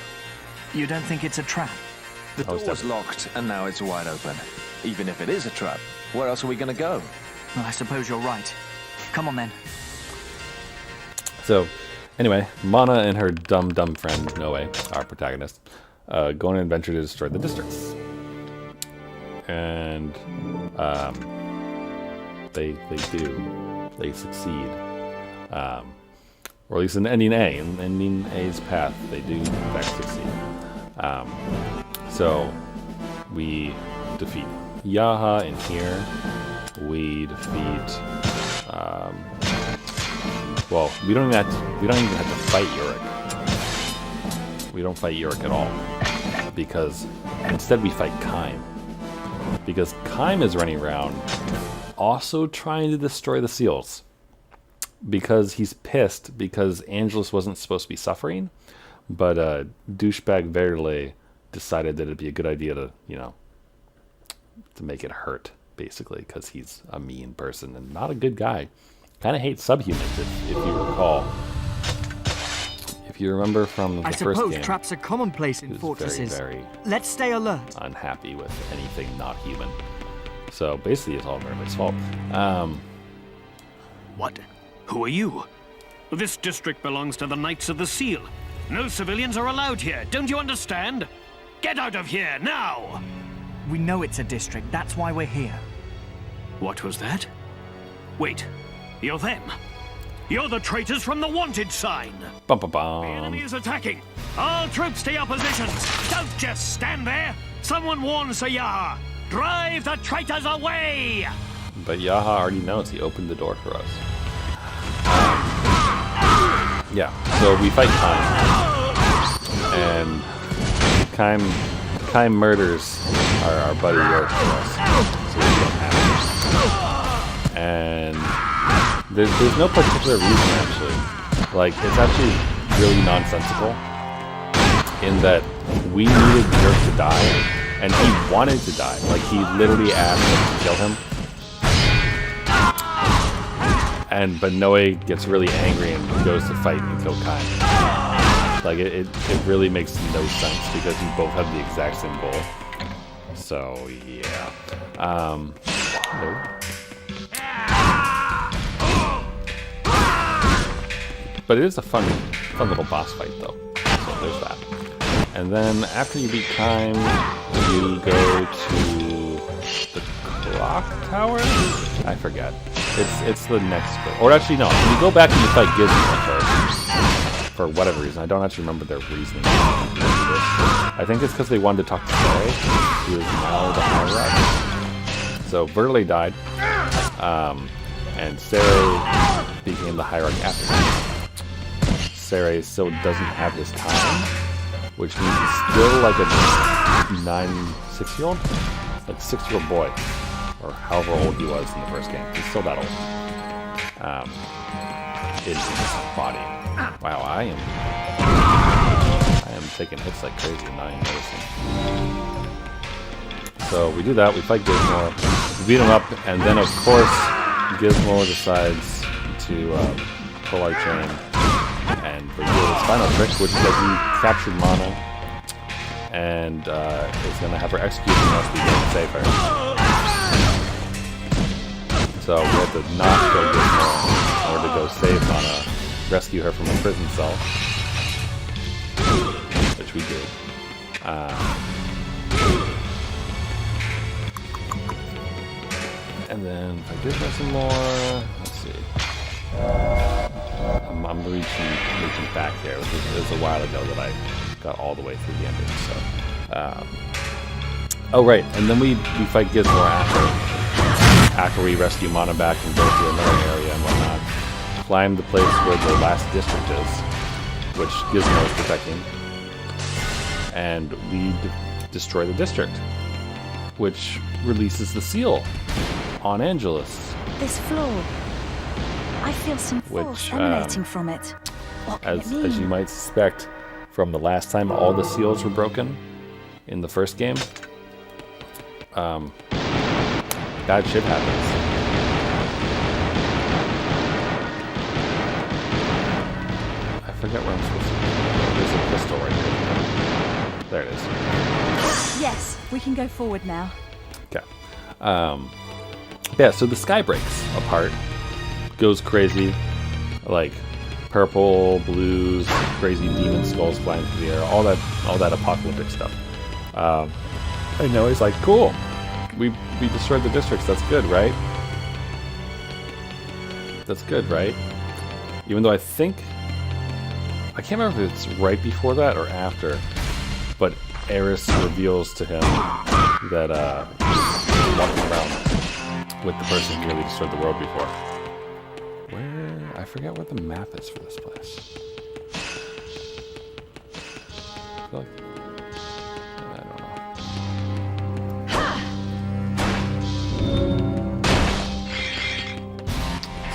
S6: You don't think it's a trap?
S11: The door was locked, and now it's wide open. Even if it is a trap, where else are we going to go?
S6: Well, I suppose you're right. Come on, then.
S1: So, anyway, Mana and her dumb friend, Noe, our protagonist, go on an adventure to destroy the districts. And they do. They succeed. Or at least in ending A. In ending A's path, they do in fact succeed. So we defeat Yaha in here. We defeat. Well, we don't even have to fight Yurik. We don't fight Yurik at all, because instead we fight Kaim. Because Kaim is running around, also trying to destroy the seals. Because he's pissed because Angelus wasn't supposed to be suffering, but douchebag Verle decided that it'd be a good idea to, you know, to make it hurt, basically, because he's a mean person and not a good guy. Kind of hates subhumans, if you recall. If you remember from the first game,
S6: I suppose traps are commonplace in fortresses.
S1: Very, very
S6: Let's stay alert.
S1: Unhappy with anything not human. So basically, it's all Mermaid's fault.
S12: What? Who are you? This district belongs to the Knights of the Seal. No civilians are allowed here. Don't you understand? Get out of here now!
S6: We know it's a district. That's why we're here.
S12: What was that? Wait. You're them. You're the traitors from the wanted sign.
S1: Bum, bum, bum.
S12: The enemy is attacking. All troops to your positions. Don't just stand there. Someone warn Sir Yaha. Drive the traitors away!
S1: But Yaha already knows. He opened the door for us. Yeah, so we fight Kaim. And Kaim murders our buddy York for us. So we don't have him. And there's no particular reason, actually. Like, it's actually really nonsensical in that we needed York to die, and he wanted to die. Like, he literally asked us to kill him. But Noe gets really angry and goes to fight and kill Kaim. Like, it really makes no sense because you both have the exact same goal. So, yeah. But it is a fun little boss fight, though. So there's that. And then after you beat Kaim, you go to the clock tower? I forget. It's the next bit. Or actually, no. You go back and you fight Gizmo for whatever reason. I don't actually remember their reasoning. I think it's because they wanted to talk to Sarai, who is now the Hierarch. So Verle died, and Sarai became the Hierarch after him. Sarai still doesn't have his time, which means he's still like a 6-year-old? Like 6-year-old boy. Or however old he was in the first game. He's still that old. In his body. Wow, I am taking hits like crazy and not even noticing. So we do that, we fight Gizmo, we beat him up, and then of course Gizmo decides to pull our chain and reveal his final trick, which is that he captured Mana and is going to have her executed unless we get to save her. So we have to not kill Gizmo in order to go save Mana, rescue her from a prison cell, which we did. And then if I give her some more, let's see. I'm reaching back here. It was a while ago that I got all the way through the ending. So, oh right, and then we fight Gizmo after we rescue Mana back and go to another area and whatnot. Climb the place where the last district is, which Gizmo is protecting, and we destroy the district, which releases the seal on Angelus.
S3: This floor, I feel some force emanating from it. What can it mean?
S1: As you might suspect, from the last time all the seals were broken in the first game, bad shit happens. I forget where I'm supposed to go. There's a crystal right here. There it is.
S3: Yes, we can go forward now.
S1: Okay. Yeah, so the sky breaks apart, goes crazy, like purple, blues, crazy demon skulls flying through the air, all that apocalyptic stuff. I know, he's like, cool. We destroyed the districts. That's good, right? That's good, right? Even though I think I can't remember if it's right before that or after, but Eris reveals to him that he's walking around with the person who really destroyed the world before. Where? I forget what the map is for this place. I feel like, I don't know.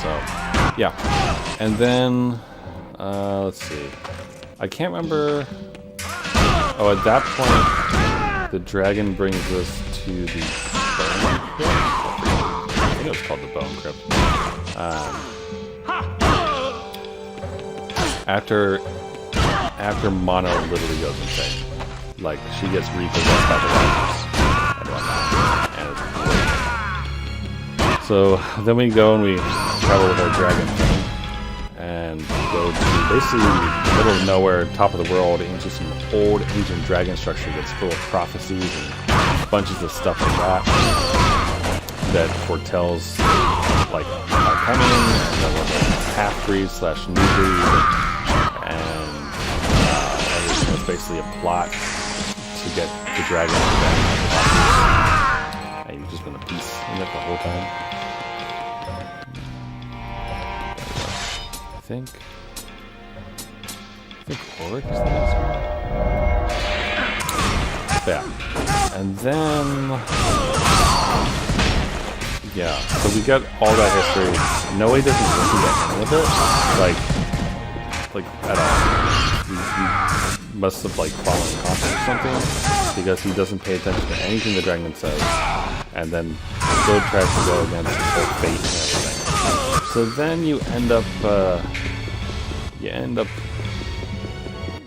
S1: So, yeah. And then, let's see. I can't remember. Oh, at that point, the dragon brings us to the bone crypt. I think it was called the bone crypt. After Mono literally goes insane. Like, she gets repossessed by the riders and whatnot. And it's great. So then we go and we travel with our dragon thing and go to basically the middle of nowhere, top of the world, into some old ancient dragon structure that's full of prophecies and bunches of stuff like that foretells like our coming, and then half-breed / new breed, and everything was basically a plot to get the dragon back. And you've just been a piece in it the whole time. I think Ulrich is the next one. Yeah. And then yeah, so we get all that history. Noe doesn't really get any of it. Like at all. He must have like fallen conscious or something, because he doesn't pay attention to anything the dragon says, and then still tries to go against his whole fate and everything. So then you end up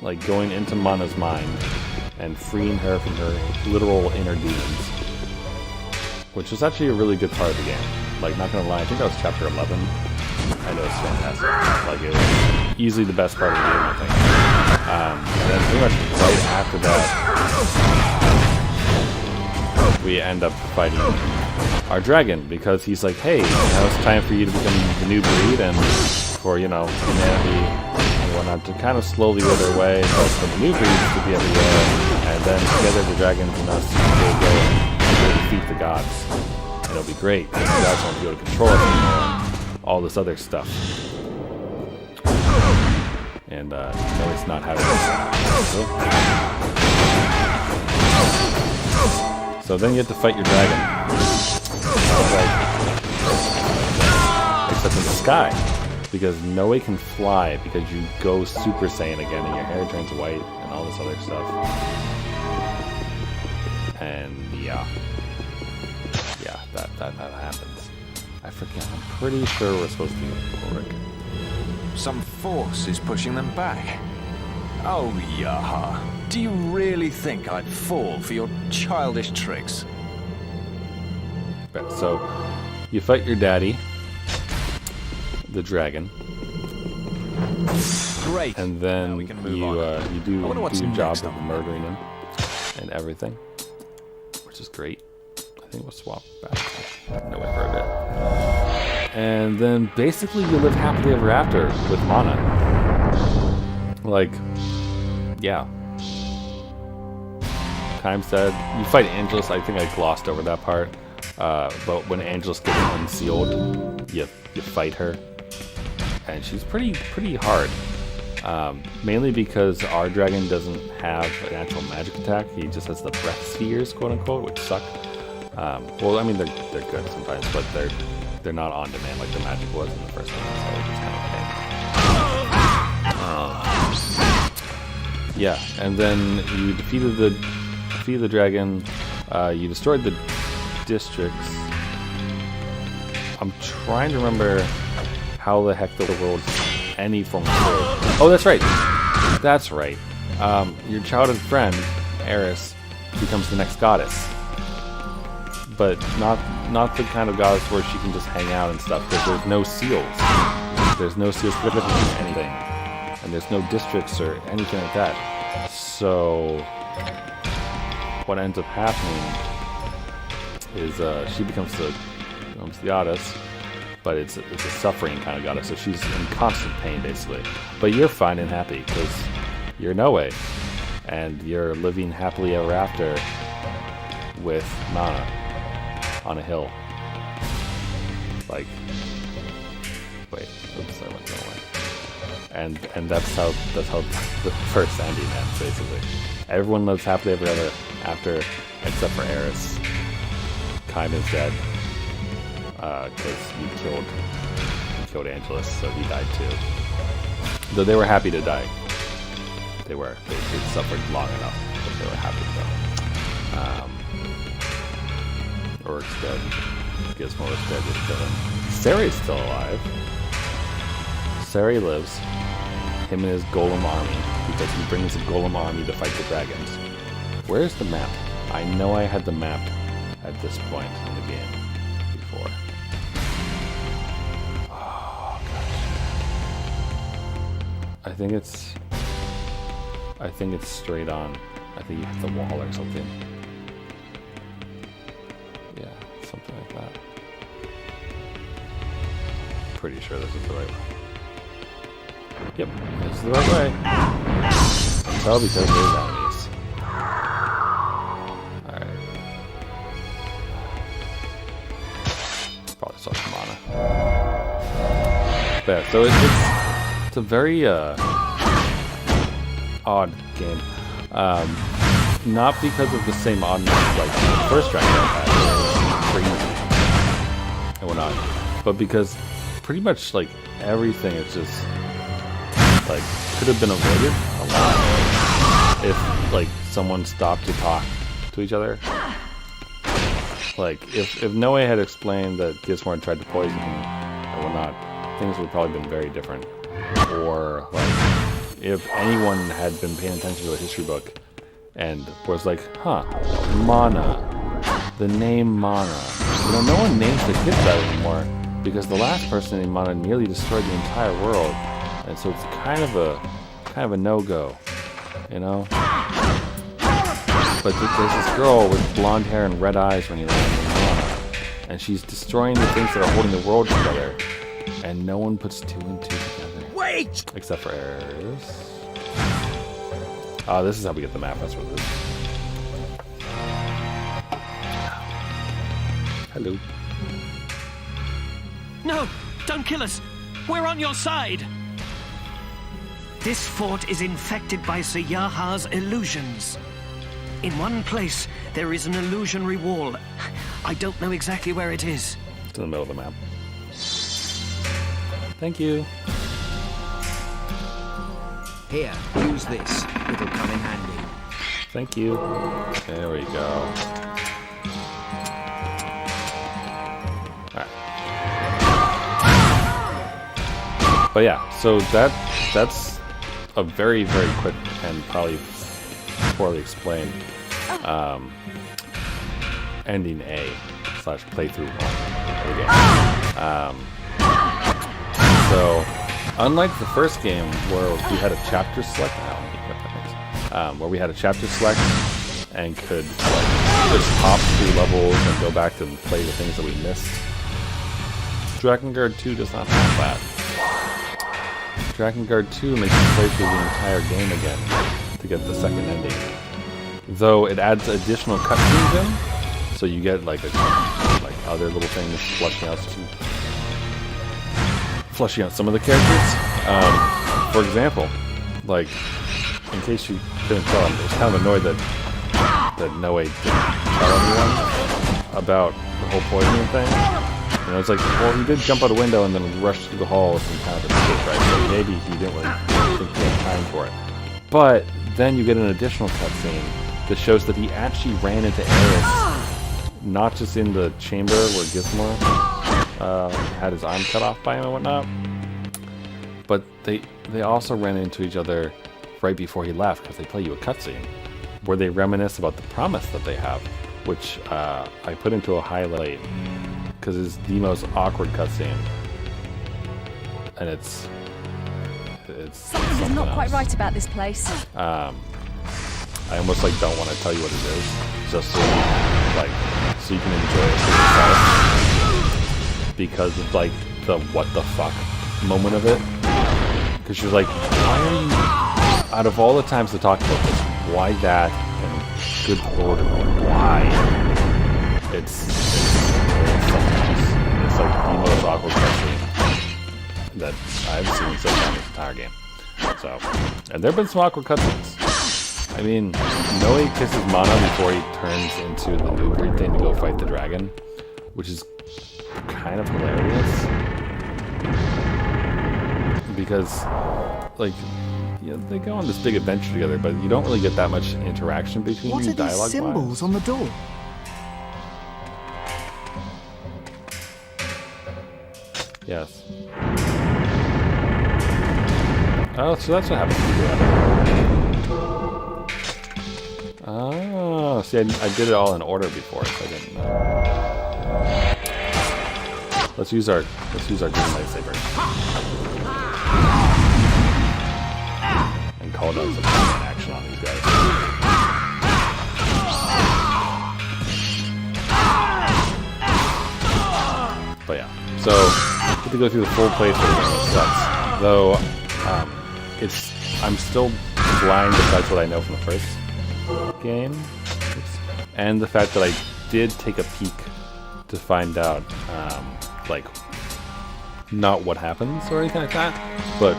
S1: like going into Mana's mind and freeing her from her literal inner demons, which is actually a really good part of the game. Like, not gonna lie, I think that was chapter 11. I know it's fantastic. Like, it was easily the best part of the game, I think. And then pretty much right after that, we end up fighting our dragon, because he's like, hey, now it's time for you to become the new breed, and for, you know, humanity and whatnot to kind of slowly go their way, but for the new breeds to be everywhere, and then together the dragons and us will go and defeat the gods. And it'll be great. The gods won't be able to control it anymore. All this other stuff. And, no, it's not having it. So then you have to fight your dragon. Except in the sky. Because Noe can fly, because you go Super Saiyan again and your hair turns white and all this other stuff. And yeah, that happens. I forget. I'm pretty sure we're supposed to be with Ulrich.
S11: Some force is pushing them back. Oh, Yaha. Do you really think I'd fall for your childish tricks?
S1: Okay, so you fight your daddy, the dragon.
S11: Great.
S1: And then you do your job of murdering him and everything, which is great. I think we'll swap back. No way for a bit. And then basically you live happily ever after with Mana. Like, yeah. Time said you fight Angelus. I think I glossed over that part. But when Angelus gets unsealed, you fight her, and she's pretty hard. Mainly because our dragon doesn't have an actual magic attack. He just has the breath spheres, quote unquote, which suck. Well, I mean they're good sometimes, but they're not on demand like the magic was in the first one, so it's kind of pain. Yeah, and then you defeated the dragon. You destroyed the districts. I'm trying to remember how the heck the world's any form of sword. Oh, that's right. That's right. Your childhood friend, Eris, becomes the next goddess. But not the kind of goddess where she can just hang out and stuff, because there's no seals. There's no seals prohibiting anything. And there's no districts or anything like that. So what ends up happening is she becomes the goddess, but it's a suffering kind of goddess, so she's in constant pain basically. But you're fine and happy because you're Noe, and you're living happily ever after with Mana on a hill. Like, wait, oops, I went the wrong way. And that's how the first ending ends basically. Everyone lives happily ever after, except for Eris. Kaiman's dead because you killed Angelus, so he died too. Though they were happy to die. They suffered long enough, but they were happy to go. Urik's dead. Gizmo's dead, just chilling. Ceri's still alive. Ceri lives. Him and his golem army, because he brings a golem army to fight the dragons. Where's the map? I know I had the map at this point in the game before. Oh gosh. I think it's straight on. I think you hit the wall or something. Yeah, something like that. Pretty sure this is the right way. Yep, this is the right way. So because there's enemies. Alright. Probably saw some mana. Yeah, so it's a very odd game. Not because of the same oddness like the first Drakengard had, crazy and whatnot, but because pretty much like everything is just like could have been avoided a lot if like someone stopped to talk to each other. Like if Noe had explained that Gizmo had tried to poison him or whatnot, things would have probably been very different. Or like if anyone had been paying attention to a history book and was like, huh, Mana, the name Mana. You know, no one names the kids that anymore because the last person named Mana nearly destroyed the entire world. And so it's kind of a no-go, you know? But there's this girl with blonde hair and red eyes running around in Mana, and she's destroying the things that are holding the world together, and no one puts two and two together. Wait! Except for Eris. This is how we get the map, that's what it is. Hello.
S12: No! Don't kill us! We're on your side! This fort is infected by Siyaha's illusions. In one place, there is an illusionary wall. I don't know exactly where it is.
S1: It's in the middle of the map. Thank you.
S10: Here, use this. It'll come in handy.
S1: Thank you. There we go. Alright. But yeah, so that's a very, very quick and probably poorly explained ending A / playthrough 1 of the game. So, unlike the first game where we had a chapter select, where we had a chapter select and could just hop through levels and go back and play the things that we missed, Drakengard 2 does not have that. Drakengard 2 makes you play through the entire game again to get the second ending. Though it adds additional cutscenes in, so you get like other little things fleshing out some of the characters. For example, like in case you couldn't tell, I was kind of annoyed that Noe didn't tell anyone about the whole poisoning thing. And I was like, well, he did jump out a window and then rush through the halls and kind of escape, right? So maybe he didn't really think he had time for it. But then you get an additional cutscene that shows that he actually ran into Eris, not just in the chamber where Gizmo had his arm cut off by him and whatnot, but they also ran into each other right before he left because they play you a cutscene where they reminisce about the promise that they have, which I put into a highlight because it's the most awkward cutscene, and it's
S3: Something is not
S1: else.
S3: quite right about this place.
S1: I almost like don't want to tell you what it is, just so you can enjoy it for yourself. Because of like the what the fuck moment of it. Because she's like, why are you, out of all the times to talk about this, why that? And good lord, why? It's something else. It's like the most awkward cutscene that I've seen so far in this entire game. So, and there have been some awkward cutscenes. I mean, Noe kisses Mana before he turns into the new breed thing to go fight the dragon, which is kind of hilarious. Because, like, you know, they go on this big adventure together, but you don't really get that much interaction between
S6: What
S1: you
S6: are these
S1: dialogue-wise.
S6: symbols on the door?
S1: Yes. Oh, so that's what happens when you do that. Oh, see, I did it all in order before, so I didn't know. Let's use our green lightsaber and call down some action on these guys. But yeah, so I get to go through the full playthrough, which sucks. Though, I'm still blind besides what I know from the first game, and the fact that I did take a peek to find out, like, not what happens or anything like that, but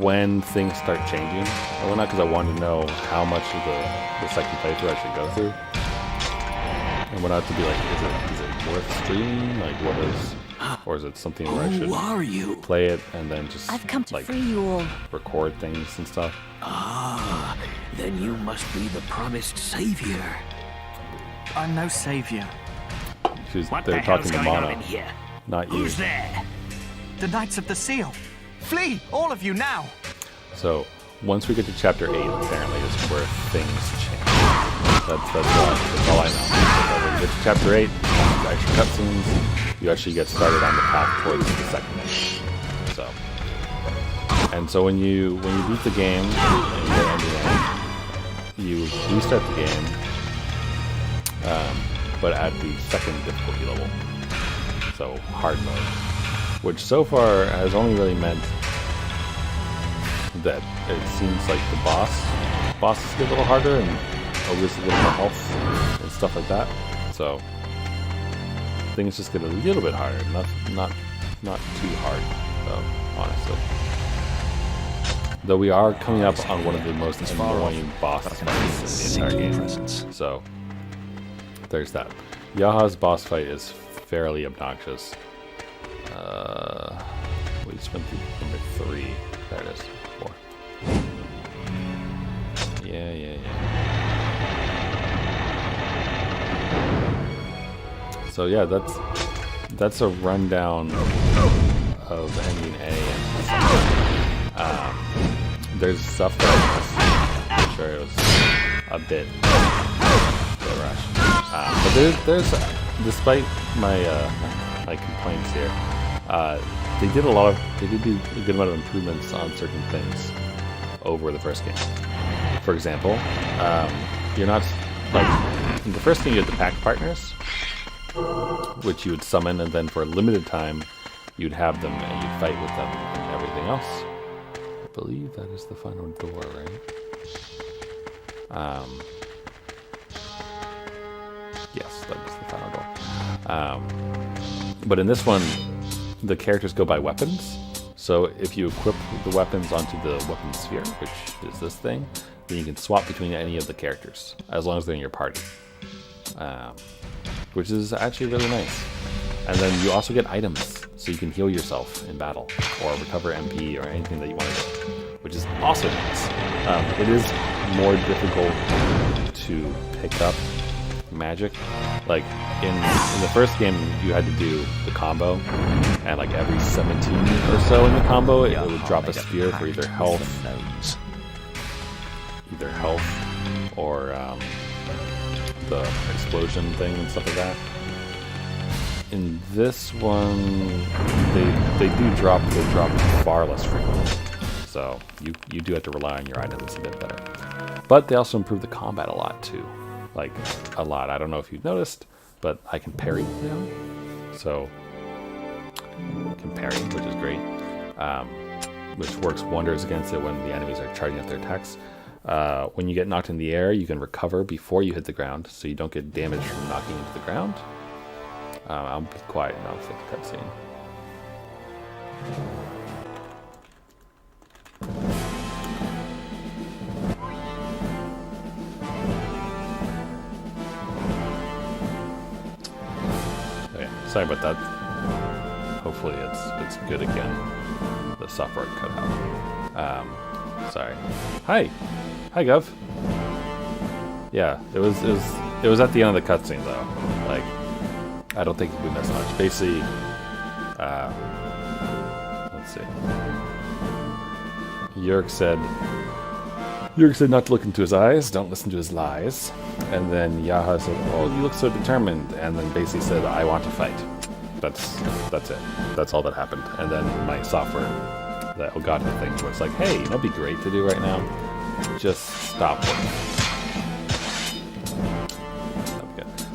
S1: when things start changing or whatnot, because I wanted to know how much of the second playthrough I should go through, and whatnot, to be like, is it worth streaming? Like, what is, or is it something where I should play it and then just
S3: I've come to
S1: like
S3: free you all.
S1: record things and stuff?
S7: Ah, then you must be the promised savior.
S6: I'm no savior.
S1: They're talking to Mana, not you.
S6: Who's there? The Knights of the Seal. Flee, all of you now.
S1: So once we get to chapter 8, apparently is where things change. That's all I know. So when you get to chapter 8, actual cutscenes, you actually get started on the path towards the second age. So, and so when you beat the game and you get ending, you restart the game, but at the second difficulty level. So hard mode, which so far has only really meant that it seems like the bosses get a little harder and ogres a little more health and stuff like that. So things just get a little bit harder, not too hard, though, honestly. Though we are coming up on one of the most annoying boss fights in the entire game. So there's that. Yaha's boss fight is fairly obnoxious. We just went through number 3. There it is. 4. Yeah. So yeah, that's a rundown of ending A. And there's stuff that I'm sure it was a bit rush. But there's despite my my complaints here, they did do a good amount of improvements on certain things over the first game. For example, you're not like in the first game you had the pact partners, which you would summon, and then for a limited time you'd have them and you'd fight with them and everything else. I believe that is the final door, right? Yes, that is the final door. But in this one, the characters go by weapons. So if you equip the weapons onto the weapon sphere, which is this thing, then you can swap between any of the characters, as long as they're in your party. Which is actually really nice. And then you also get items, so you can heal yourself in battle, or recover MP, or anything that you want to do, which is also nice. It is more difficult to pick up magic. Like in the first game, you had to do the combo, and like every 17 or so in the combo, it would drop a sphere for either health or the explosion thing and stuff like that. In this one, they drop far less frequently, so you do have to rely on your items a bit better. But they also improve the combat a lot too, like a lot. I don't know if you've noticed, but I can parry now, so can parry, which is great. Which works wonders against it when the enemies are charging up their attacks. When you get knocked in the air, you can recover before you hit the ground, so you don't get damage from knocking into the ground. I'll be quiet and I'll take the cutscene. Okay, sorry about that. Hopefully it's good again. The software cut out. Sorry. Hi, Gov. Yeah, it was at the end of the cutscene though. Like, I don't think we missed much. Basically, let's see. Yurik said not to look into his eyes, don't listen to his lies. And then Yaha said, "Oh, you look so determined." And then basically said, "I want to fight." That's it. That's all that happened. And then my software, that Elgato thing, was like, "Hey, that'd be great to do right now. Just stop working."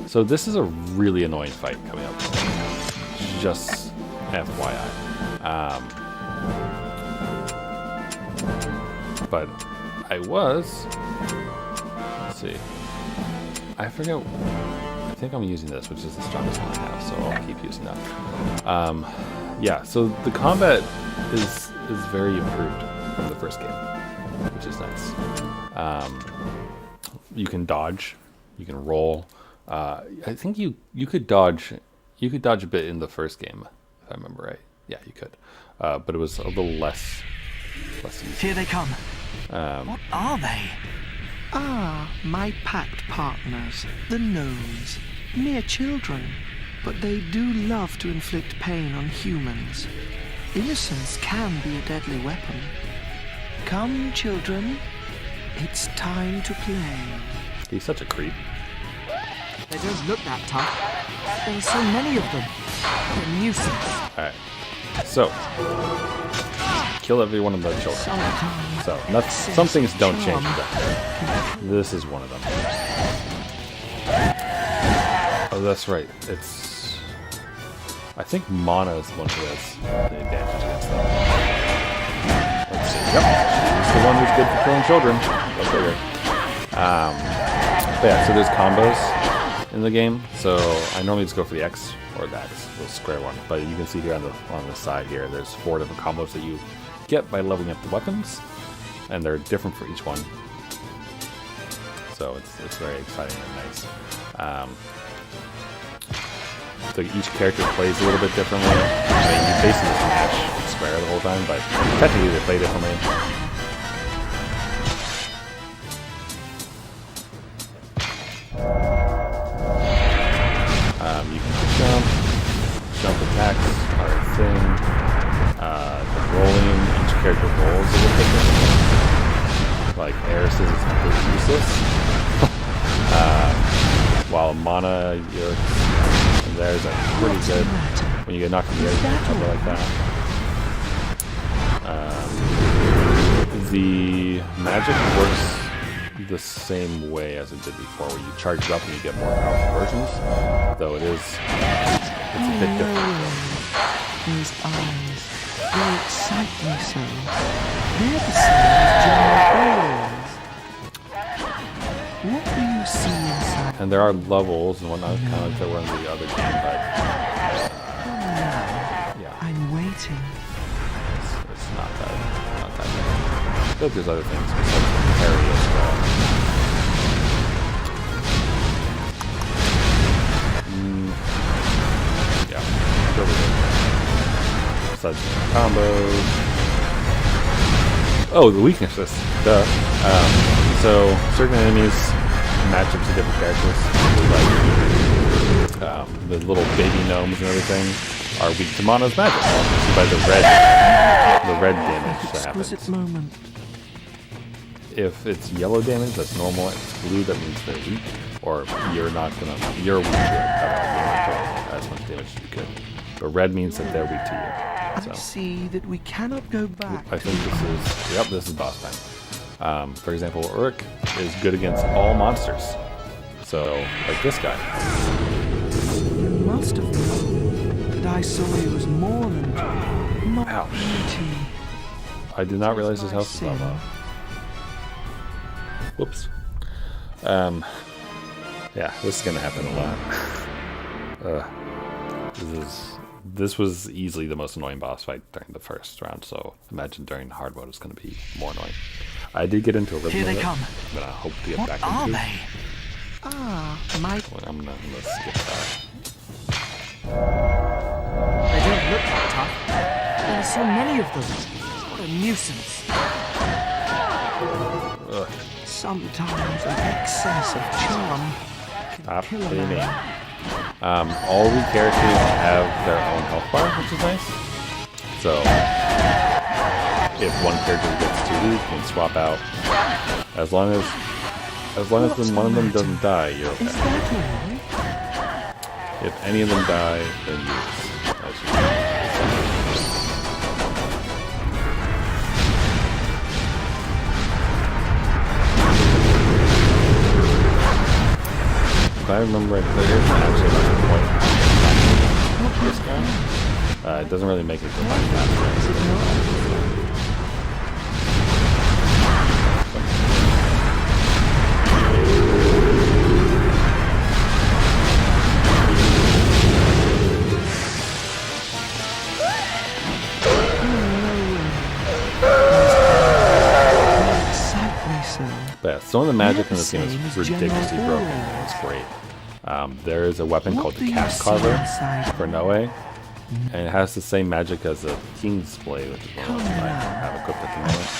S1: So this is a really annoying fight coming up. Just FYI. But I was... Let's see. I forget... I think I'm using this, which is the strongest one I have, so I'll keep using that. Yeah, so the combat is very improved from the first game, which is nice. You can dodge. You can roll. I think you could dodge a bit in the first game, if I remember right. Yeah, you could, but it was a little less easy.
S6: Here they come. What are they?
S9: Ah, my pact partners, the gnomes. Mere children, but they do love to inflict pain on humans. Innocence can be a deadly weapon. Come, children. It's time to play.
S1: He's such a creep.
S9: They don't look that tough. There are so many of them. What a nuisance.
S1: Alright. So, kill every one of the children. So, some things don't change that. This is one of them. Oh, that's right. It's... I think Mana is the one who has the advantage against them. Let's see. Yep, she's the one who's good for killing children. That's okay. But yeah, so there's combos in the game. So I normally just go for the X or the X, the square one. But you can see here on the side here, there's 4 different combos that you get by leveling up the weapons, and they're different for each one. So it's very exciting and nice. So each character plays a little bit differently. I mean, you basically just match square the whole time, but technically they play differently. You can jump attacks are a thing. The rolling, each character rolls a little bit differently. Like Eris is completely useless. While Mana, there's a pretty good when you get knocked in the air, you can cover like that. The magic works the same way as it did before, where you charge it up and you get more powerful versions. Though it's a bit different.
S9: Those eyes, they excite me so. They're the same as General What do you see inside?
S1: And there are levels and whatnot, kind of like there were in the other game, but yeah,
S9: I'm waiting.
S1: It's not that bad. I feel like there's other things besides the parry as well. Yeah, really good. Besides the combos. Oh, the weaknesses. Duh. So certain enemies match up to different characters. Like the little baby gnomes and everything are weak to Mana's magic. By the red damage that happens.
S9: Moment.
S1: If it's yellow damage, that's normal. If it's blue, that means they're weak. Or you're weak to it. You're not as much damage as you could. But red means that they're weak to you. So.
S9: I see that we cannot go back.
S1: I think this is boss time. For example, Uruk is good against all monsters. So, like this guy.
S9: Most of them. that I saw you was more than my
S1: Ouch.
S9: beauty.
S1: I did not realize his
S9: my
S1: health was that
S9: sin.
S1: low. Whoops. Yeah, this is gonna happen a lot. This was easily the most annoying boss fight during the first round, so imagine during hard mode it's gonna be more annoying. I did get into a rhythm
S6: Here
S1: of
S6: they
S1: it
S6: come.
S1: that I hope to get
S6: What
S1: back
S6: are
S1: into.
S6: they?
S9: Ah, my...
S1: Well, I'm gonna skip that.
S6: They don't look that tough. There are so many of them. What a nuisance.
S1: Ugh.
S9: Sometimes an excess of charm
S1: Stop
S9: kill a
S1: hitting me.
S9: man.
S1: All the characters have their own health bar, which is nice. So if one character gets too weak, you can swap out. As long as one of them doesn't die, you're okay.
S9: Is that all?
S1: If any of them die, then you lose. If I remember right, there isn't actually much point this guy. It doesn't really make it go by faster. But yeah, some of the magic in this game is ridiculously broken. It's great. There is a weapon called the Cat Carver for Noe, and it has the same magic as the King's Blade, which is one of I have equipped at the moment.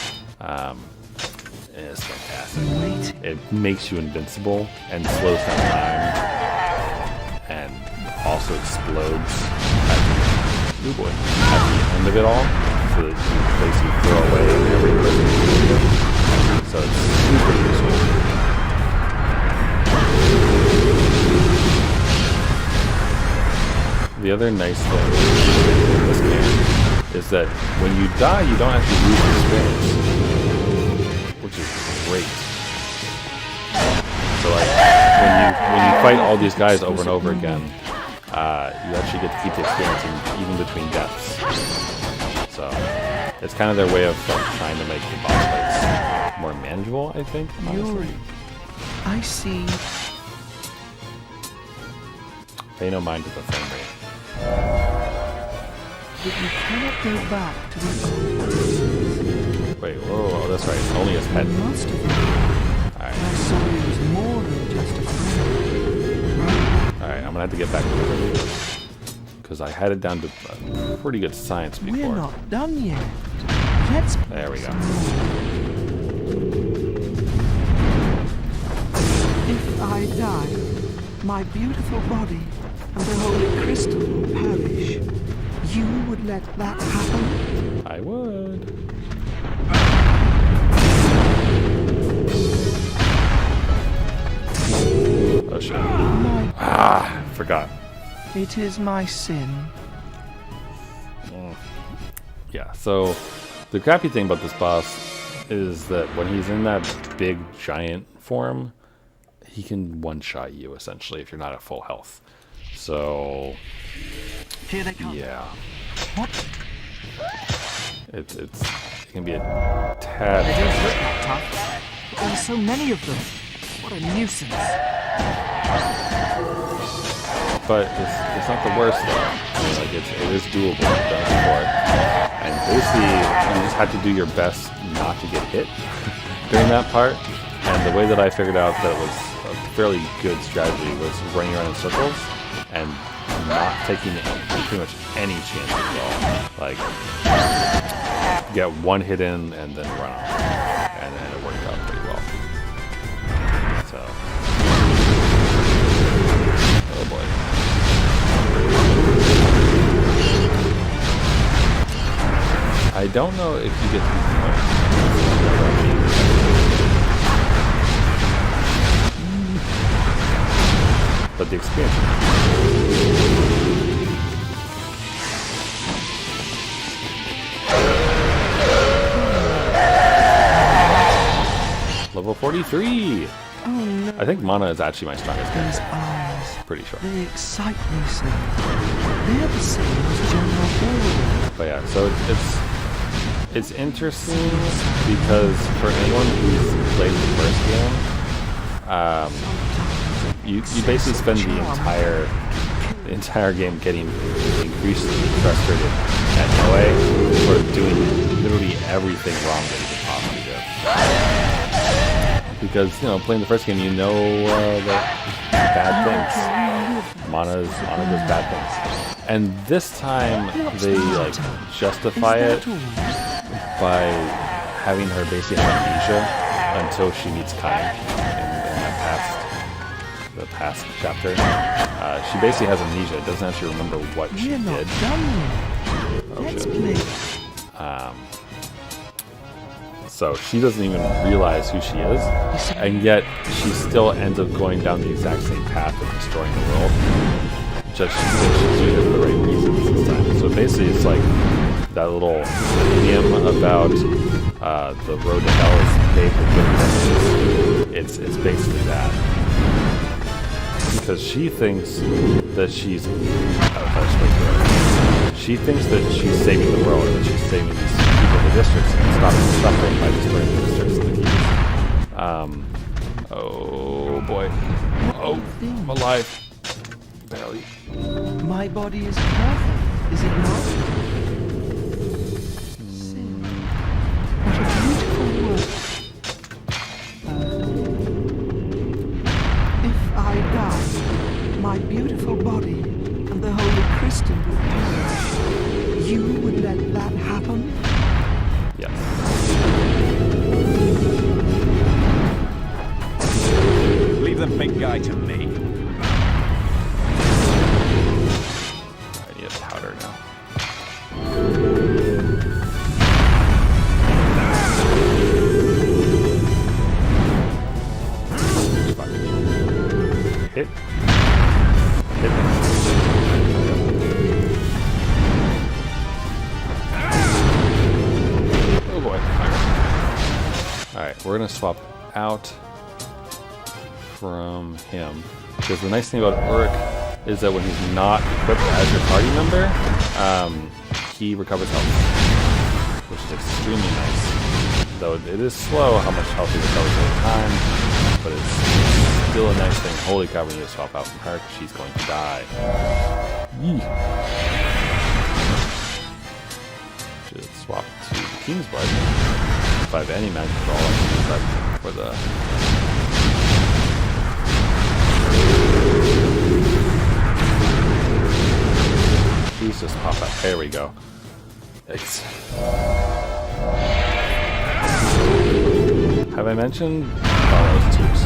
S1: And it's fantastic. It makes you invincible and slows down time, and also explodes at the end of it all, so that you basically throw away every person you shoot. So it's super useful. The other nice thing in this game is that when you die, you don't actually lose experience, which is great. So like when you fight all these guys over and over again, you actually get to keep the experience even between deaths. So it's kind of their way of like, trying to make the boss fights more manageable, I think.
S9: Yuri, I see.
S1: Pay no mind to the frame rate.
S9: But you cannot go back to the old.
S1: Wait, whoa, that's right. It's only his head.
S9: You must have.
S1: Alright.
S9: I saw you as more than just a friend.
S1: Alright, I'm gonna have to get back to it. Because I had it down to pretty good science before.
S9: We're not done yet. Let's.
S1: There we go.
S9: If I die, my beautiful body and the holy crystal will perish. You would let that happen?
S1: I would. Oh shit. Forgot.
S9: It is my sin.
S1: Yeah, so the crappy thing about this boss is that when he's in that big giant form, he can one-shot you essentially if you're not at full health. So
S6: Here they come.
S1: yeah,
S6: What?
S1: it can be a tad.
S6: They don't look that tough. But there are so many of them. What a nuisance.
S1: But it's not the worst though. I mean, like it is doable. I've done it before. And basically, you just have to do your best not to get hit during that part. And the way that I figured out that it was a fairly good strategy was running around in circles and not taking pretty much any chances at all. Like, get one hit in and then run off. And then it worked out pretty well. So, oh boy. I don't know if you get but the experience. Level 43.
S9: Oh no.
S1: I think mana is actually my strongest
S9: These
S1: character.
S9: eyes.
S1: pretty short.
S9: They excite me, sir. They're the same as General Orwell.
S1: But yeah, so it's interesting because for anyone who's played the first game, you basically spend the entire game getting increasingly frustrated at Noe for doing literally everything wrong that you could possibly do. Because, you know, playing the first game, you know the bad things. Mana does bad things. And this time, they, like, justify it by having her basically have amnesia until she meets Kai in the past chapter. She basically has amnesia, doesn't actually remember what she did. So she doesn't even realize who she is, and yet she still ends up going down the exact same path of destroying the world. Just she thinks she's doing it for the right reasons this time. So basically it's like that little idiom about the road to hell is paved with good intentions. It's basically that. Because she thinks that she's saving the world, and that she's saving these people in the districts and stopping suffering by destroying the districts and the keys. Oh boy. Oh, I'm alive. Barely.
S9: My body is perfect, is it not? What a beautiful word. If I die, my beautiful body and the holy Christian would perish. You would let that happen?
S1: Yes.
S11: Leave the big guy to me.
S1: I need a powder now. Hit. Hit. Oh boy. Alright, we're gonna swap out from him. Because the nice thing about Uruk is that when he's not equipped as your party member, he recovers health. Which is extremely nice. Though it is slow how much health he recovers over time, but it's still a nice thing. Holy cow, we need to swap out from her because she's going to die. Yee. Should swap to the King's Blood. If I have any magic at all, I can use that for the... Please just pop up. There we go. Thanks. Have I mentioned? Oh, those tubes.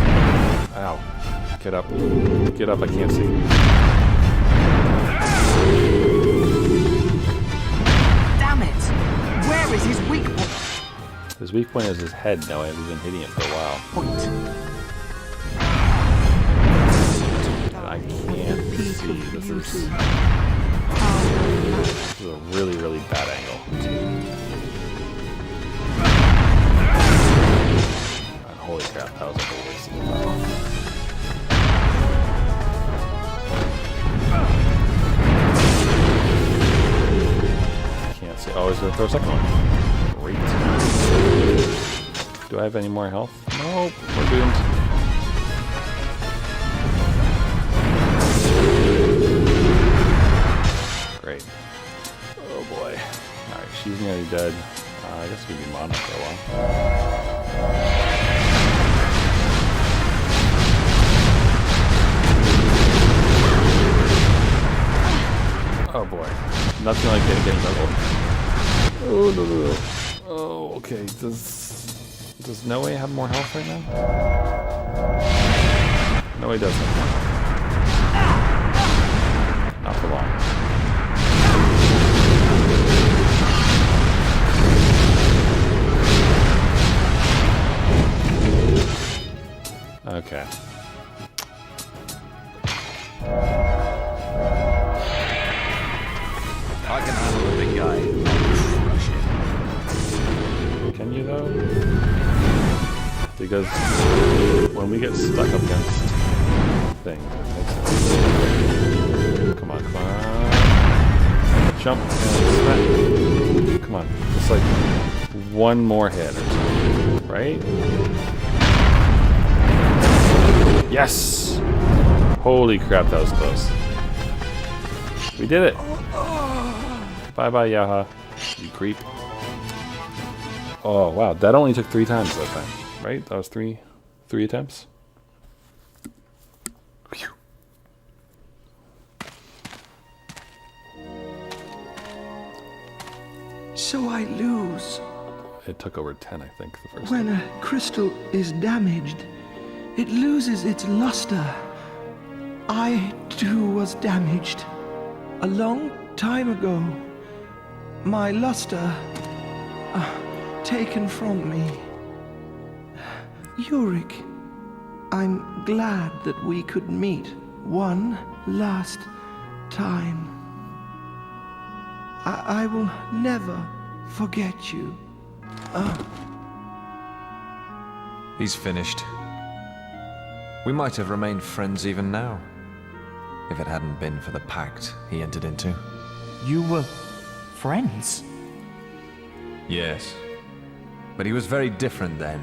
S1: Ow. Get up. Get up, I can't see.
S6: Damn it! Where is his weak point?
S1: His weak point is his head. No, I've been hitting it for a while. And I can't see. This is a really, really bad angle. And holy crap, that was a whole waste of battle. Can't see. Oh, he's gonna throw a second one. Great. Do I have any more health? Nope, we're doomed. Great. Oh boy. Alright, she's nearly dead. I guess we can mana for a while. Oh boy. Nothing like getting leveled. Oh no no no. Oh, okay. Does Noe have more health right now? No, he doesn't. Not for long. Okay.
S11: I can handle the big guy. Crush it.
S1: Can you though? Because when we get stuck up against things, it makes sense. jump and smack. Come on, just like one more hit or two, right? Yes! Holy crap, that was close. We did it! Bye-bye, Yaha. You creep. Oh, wow. That only took 3 times that time, right? That was three attempts? Whew.
S9: So I lose.
S1: It took over 10, I think, the first
S9: When
S1: time.
S9: a crystal is damaged, it loses its luster. I, too, was damaged. A long time ago. My luster taken from me. Yurik, I'm glad that we could meet one last time. I will never forget you.
S11: He's finished. We might have remained friends even now, if it hadn't been for the pact he entered into.
S6: You were friends?
S11: Yes. But he was very different then.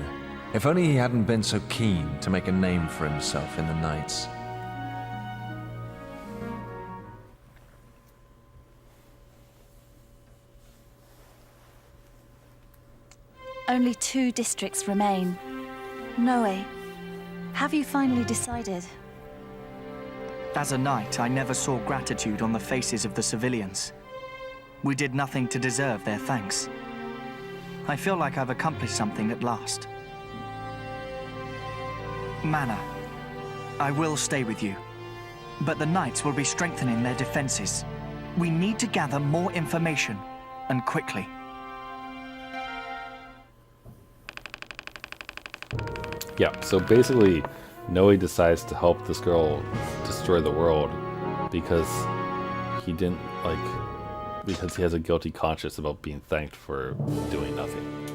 S11: If only he hadn't been so keen to make a name for himself in the Knights.
S3: Only 2 districts remain. Noe, have you finally decided?
S6: As a knight, I never saw gratitude on the faces of the civilians. We did nothing to deserve their thanks. I feel like I've accomplished something at last. Mana, I will stay with you. But the knights will be strengthening their defenses. We need to gather more information, and quickly.
S1: Yeah, so basically, Noe decides to help this girl destroy the world because he didn't, because he has a guilty conscience about being thanked for doing nothing.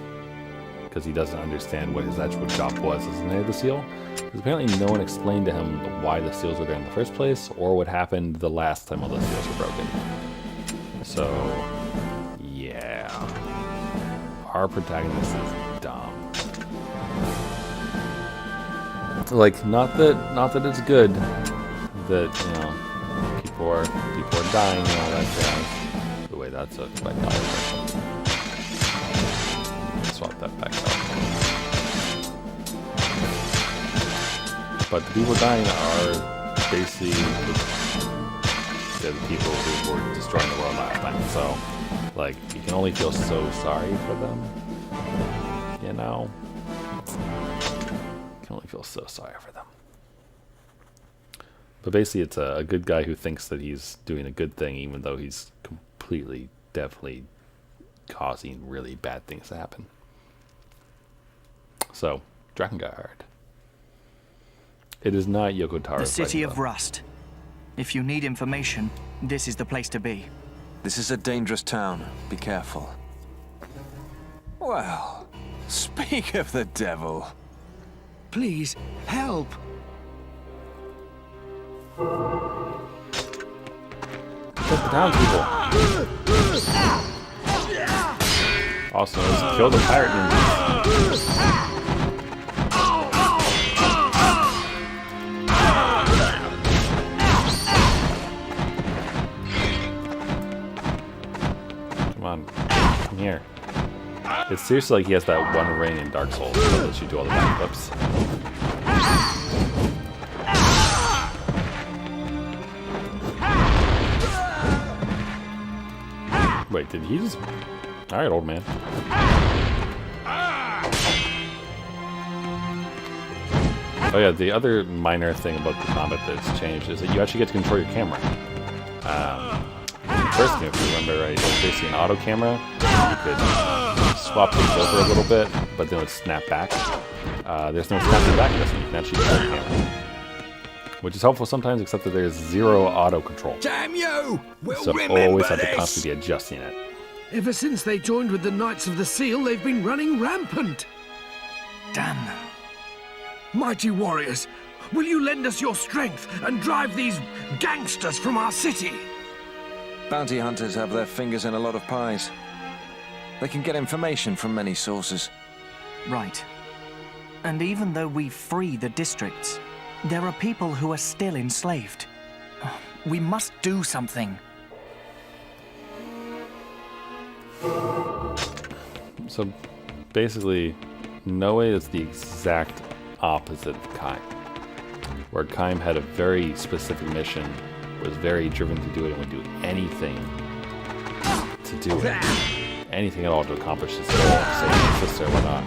S1: Because he doesn't understand what his actual job was as an heir of the seal. Because apparently no one explained to him why the seals were there in the first place, or what happened the last time all the seals were broken. So, yeah. Our protagonist is dumb. Like, not that it's good that, you know, people are dying and all that jazz. The way that's a $5. Swap that back out. But the people dying are basically the people who were destroying the world last time. So, like, you can only feel so sorry for them, you know? You can only feel so sorry for them. But basically, it's a good guy who thinks that he's doing a good thing, even though he's completely, definitely causing really bad things to happen. So, Drakengard. It is not Yokotaro.
S6: The city of Rust. If you need information, this is the place to be.
S11: This is a dangerous town. Be careful. Well, speak of the devil.
S9: Please, help.
S1: Protect the townspeople. Also, let's kill the pirate ninjas. Come on, come here. It's seriously like he has that one ring in Dark Souls that lets you do all the backflips. Wait, did he just... Alright, old man. Oh yeah, the other minor thing about the combat that's changed is that you actually get to control your camera. First game, if you remember right, it was basically an auto camera. You could swap things over a little bit, but then it would snap back. There's no snapping back in this one. You can actually control the camera. Which is helpful sometimes, except that there's 0 auto control.
S10: Damn you! We'll
S1: so
S10: remember
S1: always have to
S10: this.
S1: constantly be adjusting it.
S9: Ever since they joined with the Knights of the Seal, they've been running rampant.
S6: Damn them.
S9: Mighty warriors, will you lend us your strength and drive these gangsters from our city?
S11: Bounty hunters have their fingers in a lot of pies. They can get information from many sources.
S6: Right. And even though we free the districts, there are people who are still enslaved. We must do something.
S1: So basically, Noe is the exact opposite of Kaim. Where Kaim had a very specific mission, was very driven to do it, and would do anything to do it. Anything at all to accomplish this goal, save his sister or whatnot.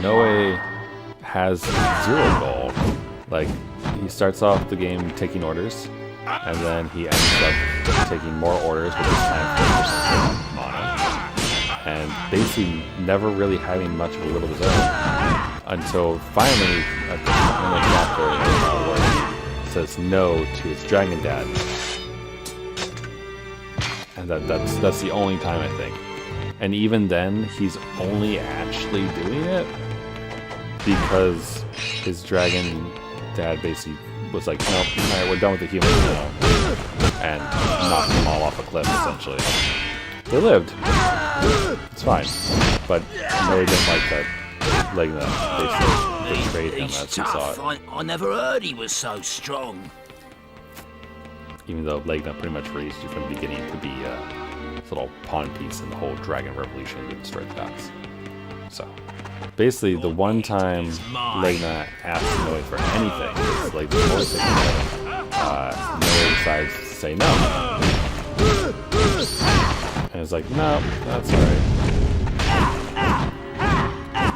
S1: Noe has zero goal. Like, he starts off the game taking orders, and then he ends up taking more orders with his time for mana, and basically never really having much of a will of his own until finally at the end of the chapter where he says no to his dragon dad, and that's the only time I think. And even then, he's only actually doing it because his dragon dad basically was like, nope, alright, we're done with the humans now, and knocked them all off a cliff, essentially. They lived. It's fine. But Noe didn't like that Legna basically betrayed him as he saw it.
S10: I never heard he was so strong.
S1: Even though Legna pretty much raised you from the beginning to be a little pawn piece in the whole dragon revolution to destroy the gods. So, basically, the one time Legna asks Noe for anything, it's like the only thing Noe decides to say no. And it's like, no, that's alright.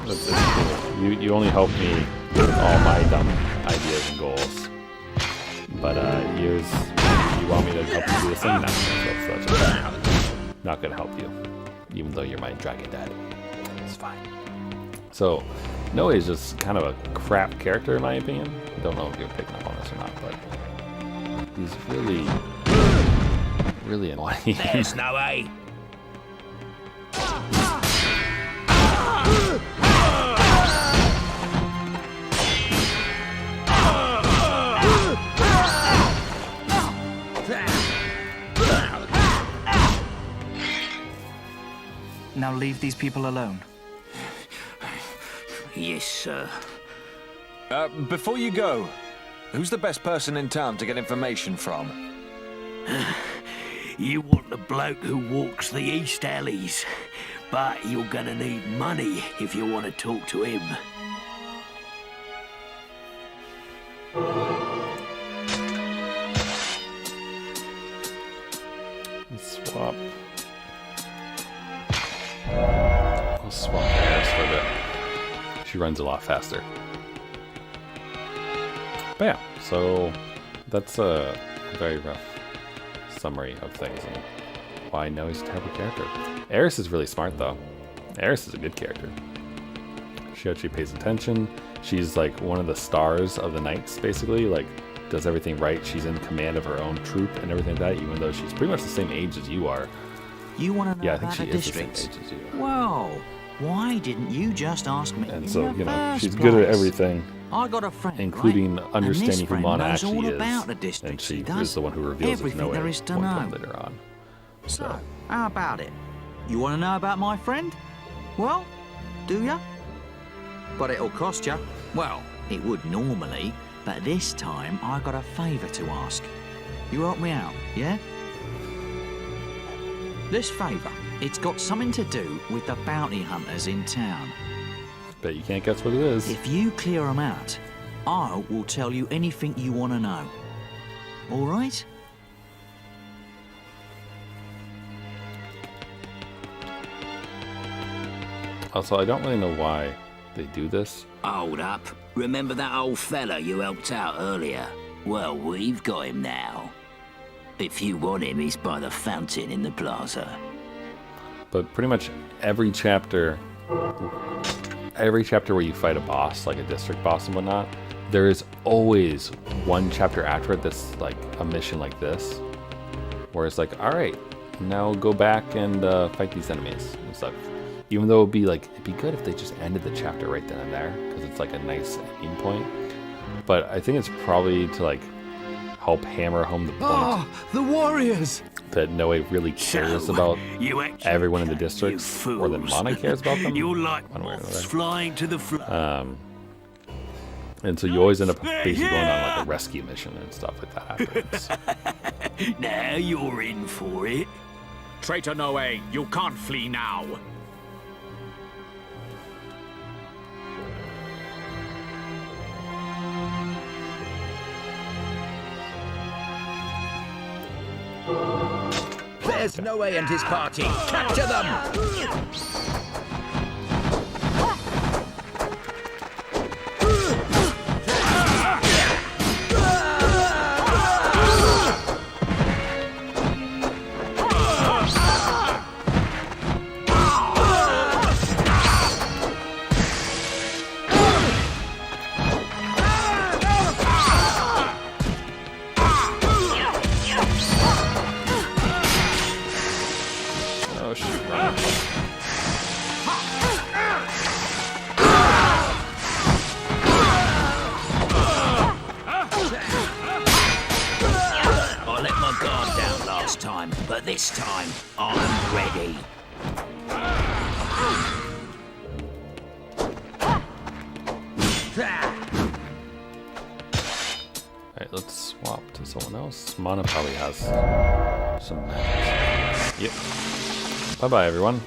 S1: That's cool. You only help me with all my dumb ideas and goals. But you want me to help you do the same now. That's okay. Not gonna help you. Even though you're my dragon daddy. It's fine. So, Noe is just kind of a crap character in my opinion. I don't know if you're picking up on this or not, but he's really, really annoying.
S10: There's Noe.
S6: Now leave these people alone.
S10: Yes, sir.
S11: Before you go, who's the best person in town to get information from?
S7: You want the bloke who walks the east alleys, but you're gonna need money if you want to talk to him.
S1: Swap. I'll swap Eris for a bit. She runs a lot faster. But yeah, so that's a very rough summary of things and why I know he's a terrible character. Eris is really smart though. Eris is a good character. She actually pays attention. She's like one of the stars of the knights, basically. Like, does everything right. She's in command of her own troop and everything like that, even though she's pretty much the same age as you are.
S13: You want to know
S1: I think
S13: about
S1: she
S13: the
S1: is the same
S13: districts?
S1: age as you are.
S13: Well, why didn't you just ask me?
S1: And
S13: in
S1: so,
S13: the
S1: you know,
S13: first
S1: she's good at
S13: place?
S1: everything,
S13: I got a friend,
S1: including
S13: right?
S1: understanding
S13: and this
S1: who
S13: friend
S1: Mana
S13: knows
S1: actually
S13: all
S1: is.
S13: about the
S1: And
S13: districts.
S1: she
S13: He does
S1: is the one who reveals it to
S13: everything
S1: Noe
S13: there is to
S1: one
S13: know.
S1: time later on.
S13: So, how about it? You want to know about my friend? Well, do ya? But it'll cost ya. Well, it would normally, but this time I got a favour to ask. You help me out, yeah? This favour, it's got something to do with the bounty hunters in town.
S1: Bet you can't guess what it is.
S13: If you clear them out, I will tell you anything you want to know. All right?
S1: Also, I don't really know why they do this.
S10: Hold up. Remember that old fella you helped out earlier? Well, we've got him now. If you want him, he's by the fountain in the plaza.
S1: But pretty much every chapter where you fight a boss, like a district boss and whatnot, there is always one chapter after it that's like a mission like this, where it's like, all right, now go back and fight these enemies and stuff. Even though it'd be good if they just ended the chapter right then and there, because it's like a nice ending point. But I think it's probably to like help hammer home the point
S7: Oh, the warriors!
S1: that Noe really cares
S7: So,
S1: about
S7: you actually
S1: everyone in the
S7: can, you
S1: districts, or that
S7: fools.
S1: Mana cares about them.
S7: You're like
S1: one way or
S7: moths
S1: another.
S7: flying to the floor.
S1: And so you always end up basically going on like a rescue mission and stuff like that afterwards.
S7: Now you're in for it.
S14: Traitor Noe, you can't flee now.
S10: There's Noe and his party. Capture them!
S1: Oh shoot, run.
S10: I let my guard down last time, but this time I'm ready.
S1: Alright, let's swap to someone else. Mana probably has some magic. Yep. Bye bye, everyone.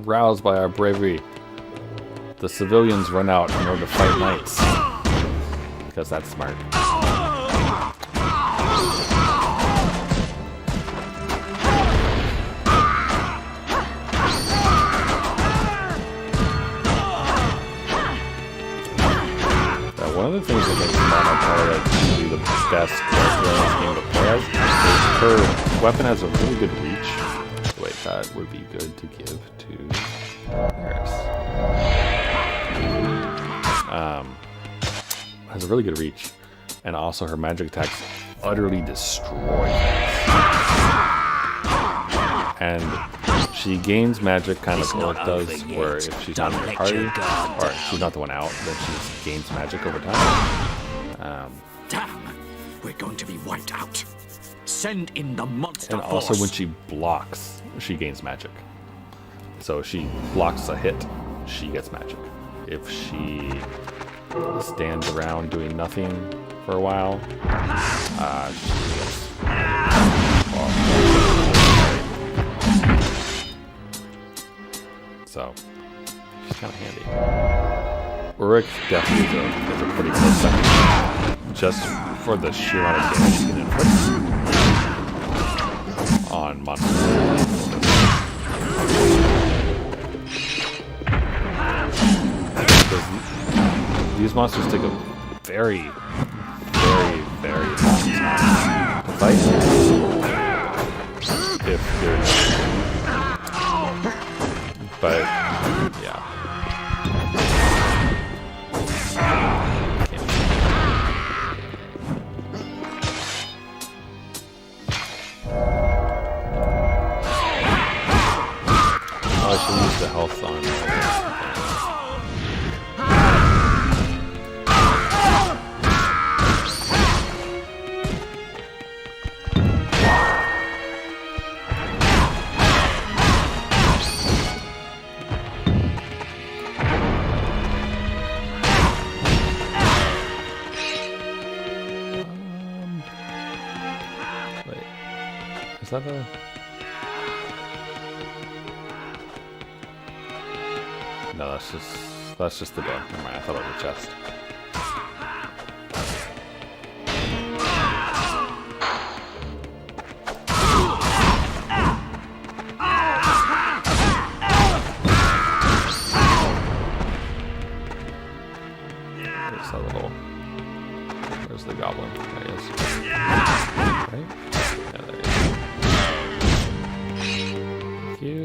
S1: Roused by our bravery, the civilians run out in order to fight knights. Because that's smart. One of the things that makes Mana probably like the best character in this game to play as is her weapon has a really good reach. Wait, that would be good to give to Eris. Has a really good reach, and also her magic attacks utterly destroy things. And she gains magic kind of like does, where if she's not in the party, or if she's not the one out, then she just gains magic over time.
S14: Damn! We're going to be wiped out. Send in the monster
S1: And also
S14: force.
S1: when she blocks, she gains magic. So if she blocks a hit, she gets magic. If she stands around doing nothing for a while, she gets so she's kind of handy. Uruk definitely is a pretty close second, just for the sheer amount of damage she can inflict on monsters. These monsters take a very, very, very long time to fight. If you're, but yeah. I should use the health on. Wait, is that a? No, that's just the door. Never mind, I thought it was a chest. There's that little. Where's the goblin? There he is. Right? Yeah, there he is. Thank you.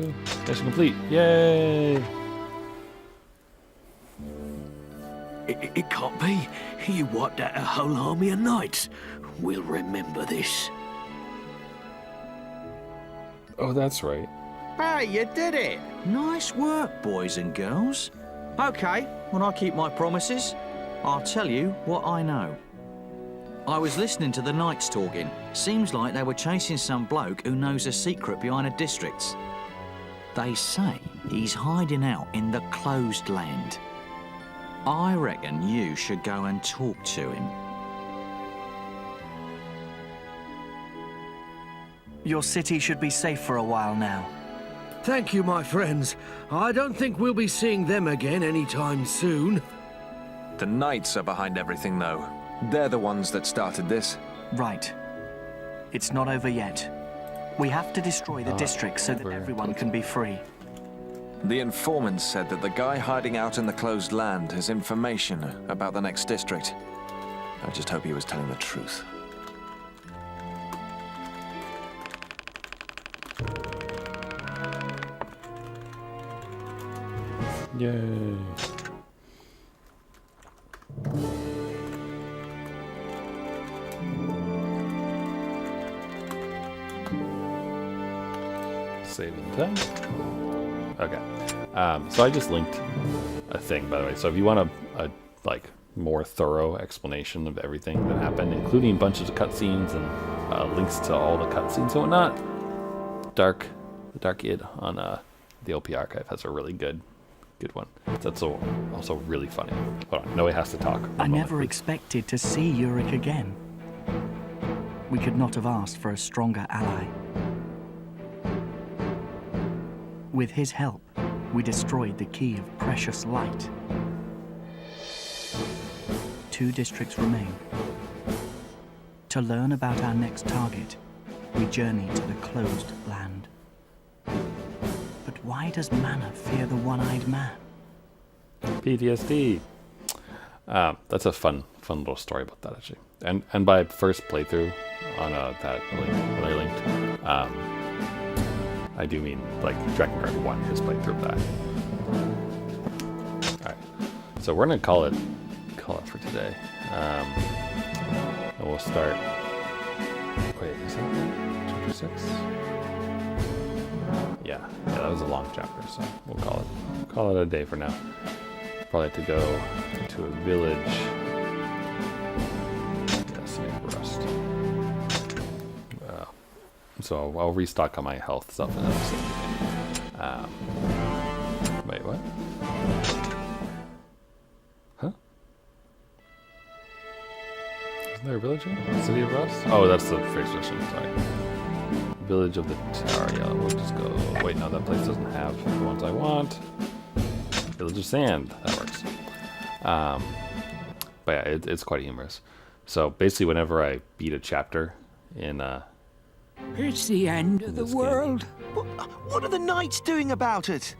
S1: Mission complete. Yay!
S7: It can't be. You wiped out a whole army of knights. We'll remember this.
S1: Oh, that's right.
S13: Hey, you did it! Nice work, boys and girls. Okay, when I keep my promises, I'll tell you what I know. I was listening to the knights talking. Seems like they were chasing some bloke who knows a secret behind the districts. They say he's hiding out in the closed land. I reckon you should go and talk to him.
S6: Your city should be safe for a while now.
S15: Thank you, my friends. I don't think we'll be seeing them again anytime soon.
S11: The knights are behind everything, though. They're the ones that started this.
S6: Right. It's not over yet. We have to destroy the district so that everyone can be free.
S11: The informant said that the guy hiding out in the closed land has information about the next district. I just hope he was telling the truth.
S1: Yay. Saving time. Okay. So I just linked a thing, by the way. So if you want a like more thorough explanation of everything that happened, including bunches of cutscenes and links to all the cutscenes and whatnot, the Dark Id on the LP archive has a really good one. That's also really funny. Hold on, Noe has to talk.
S6: I never expected to see Yurik again. We could not have asked for a stronger ally. With his help, we destroyed the key of precious light. 2 districts remain. To learn about our next target, we journey to the closed land. But why does Mana fear the one-eyed man?
S1: PTSD. That's a fun little story about that, actually. And by first playthrough on that link that I linked, I do mean like Drakengard 1, his playthrough of that. Alright. So we're gonna call it for today. And we'll start. Wait, is that chapter 6? Yeah, that was a long chapter, so we'll call it a day for now. Probably have to go to a village. Yes, Rust. So I'll restock on my health stuff and everything. Wait, what? Huh? Isn't there a village here? City of Rust? Oh, that's the first mission, sorry. Village of the Tower, yeah, we'll just go. Wait, no, that place doesn't have the ones I want. Village of Sand, that works. But yeah, it's quite humorous. So basically, whenever I beat a chapter in
S16: it's the end of the world.
S9: What are the knights doing about it?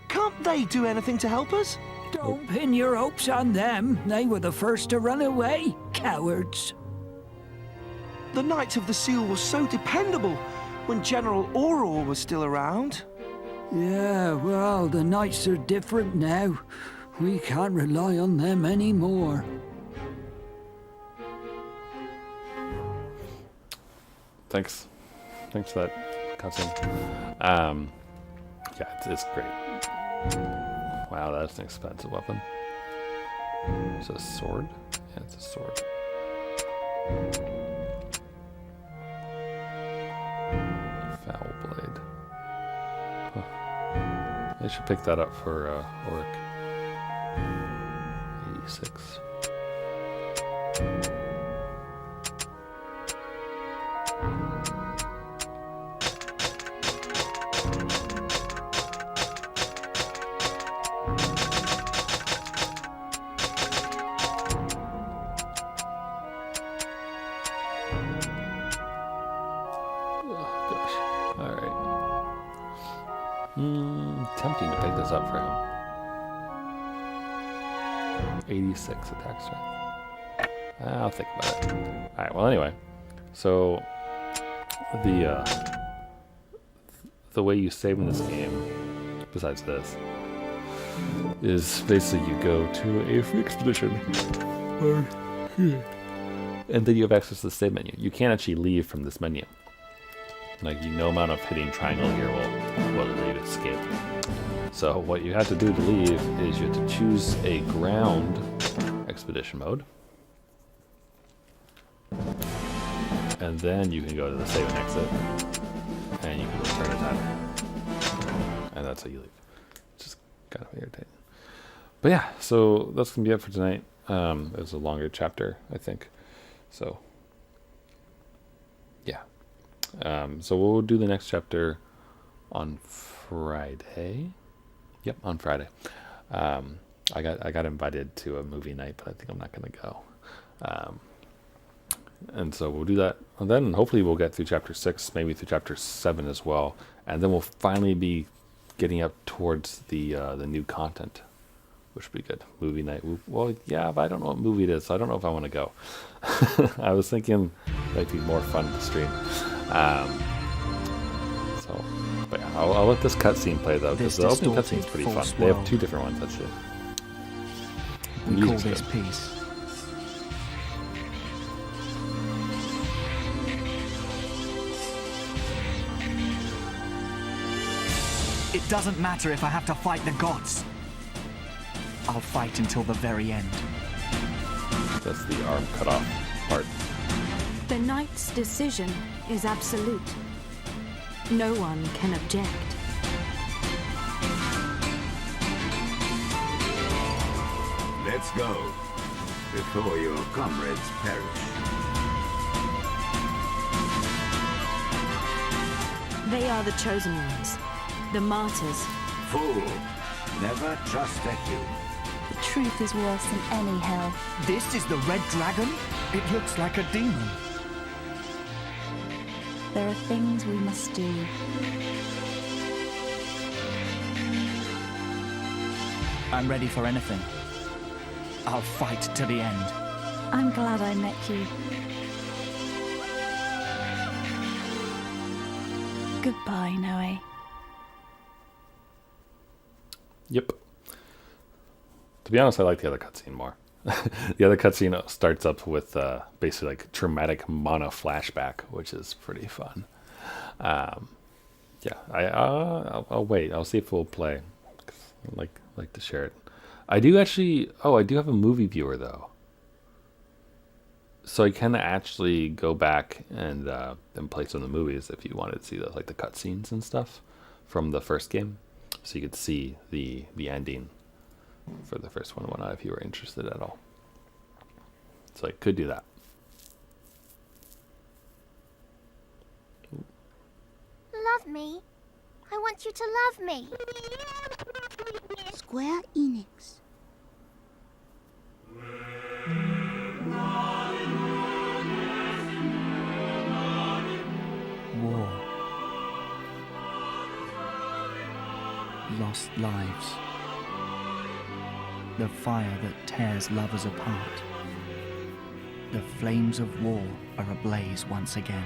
S9: Can't they do anything to help us?
S16: Don't pin your hopes on them. They were the first to run away. Cowards.
S9: The Knights of the Seal were so dependable when General Auror was still around.
S16: Yeah, well, the knights are different now. We can't rely on them anymore.
S1: Thanks for that cutscene. Yeah, it's great. Wow, that's an expensive weapon. Is it a sword? Yeah, it's a sword. Foul blade. Huh. I should pick that up for Auric. 86. Tempting to pick this up for him. 86 attack strength. I'll think about it. Alright, well anyway. So the way you save in this game, besides this, is basically you go to a free expedition. And then you have access to the save menu. You can't actually leave from this menu. Like, no amount of hitting triangle here will leave. escape. So what you have to do to leave is you have to choose a ground expedition mode. And then you can go to the save and exit. And you can return to time. And that's how you leave. Just kind of irritating. But yeah, so that's going to be it for tonight. It was a longer chapter, I think. So, yeah. So we'll do the next chapter on Friday. Yep, on Friday. I got invited to a movie night, but I think I'm not going to go. And so we'll do that. And then hopefully we'll get through chapter 6, maybe through chapter 7 as well. And then we'll finally be getting up towards the new content, which would be good. Movie night. Well, yeah, but I don't know what movie it is, so I don't know if I want to go. I was thinking it might be more fun to stream. But yeah, I'll let this cutscene play though, because the opening cutscene's pretty fun. They have 2 different ones actually.
S6: We call this peace. It doesn't matter if I have to fight the gods. I'll fight until the very end.
S1: That's the arm cut off part.
S17: The knight's decision is absolute. No one can object.
S4: Let's go, before your comrades perish.
S17: They are the chosen ones, the martyrs.
S4: Fool, never trust a human.
S3: The truth is worse than any hell.
S6: This is the Red Dragon? It looks like a demon.
S3: There are things we must do.
S6: I'm ready for anything. I'll fight to the end.
S3: I'm glad I met you. Goodbye, Noe.
S1: Yep. To be honest, I like the other cutscene more. The other cutscene starts up with basically like traumatic mono flashback, which is pretty fun. Yeah, I'll wait. I'll see if we'll play. I'd like to share it. I do actually. Oh, I do have a movie viewer though, so I can actually go back and play some of the movies if you wanted to see those, like the cutscenes and stuff from the first game, so you could see the ending for the first one, if you were interested at all. So I could do that.
S5: Love me. I want you to love me.
S2: Square Enix.
S6: War. Lost lives. The fire that tears lovers apart. The flames of war are ablaze once again.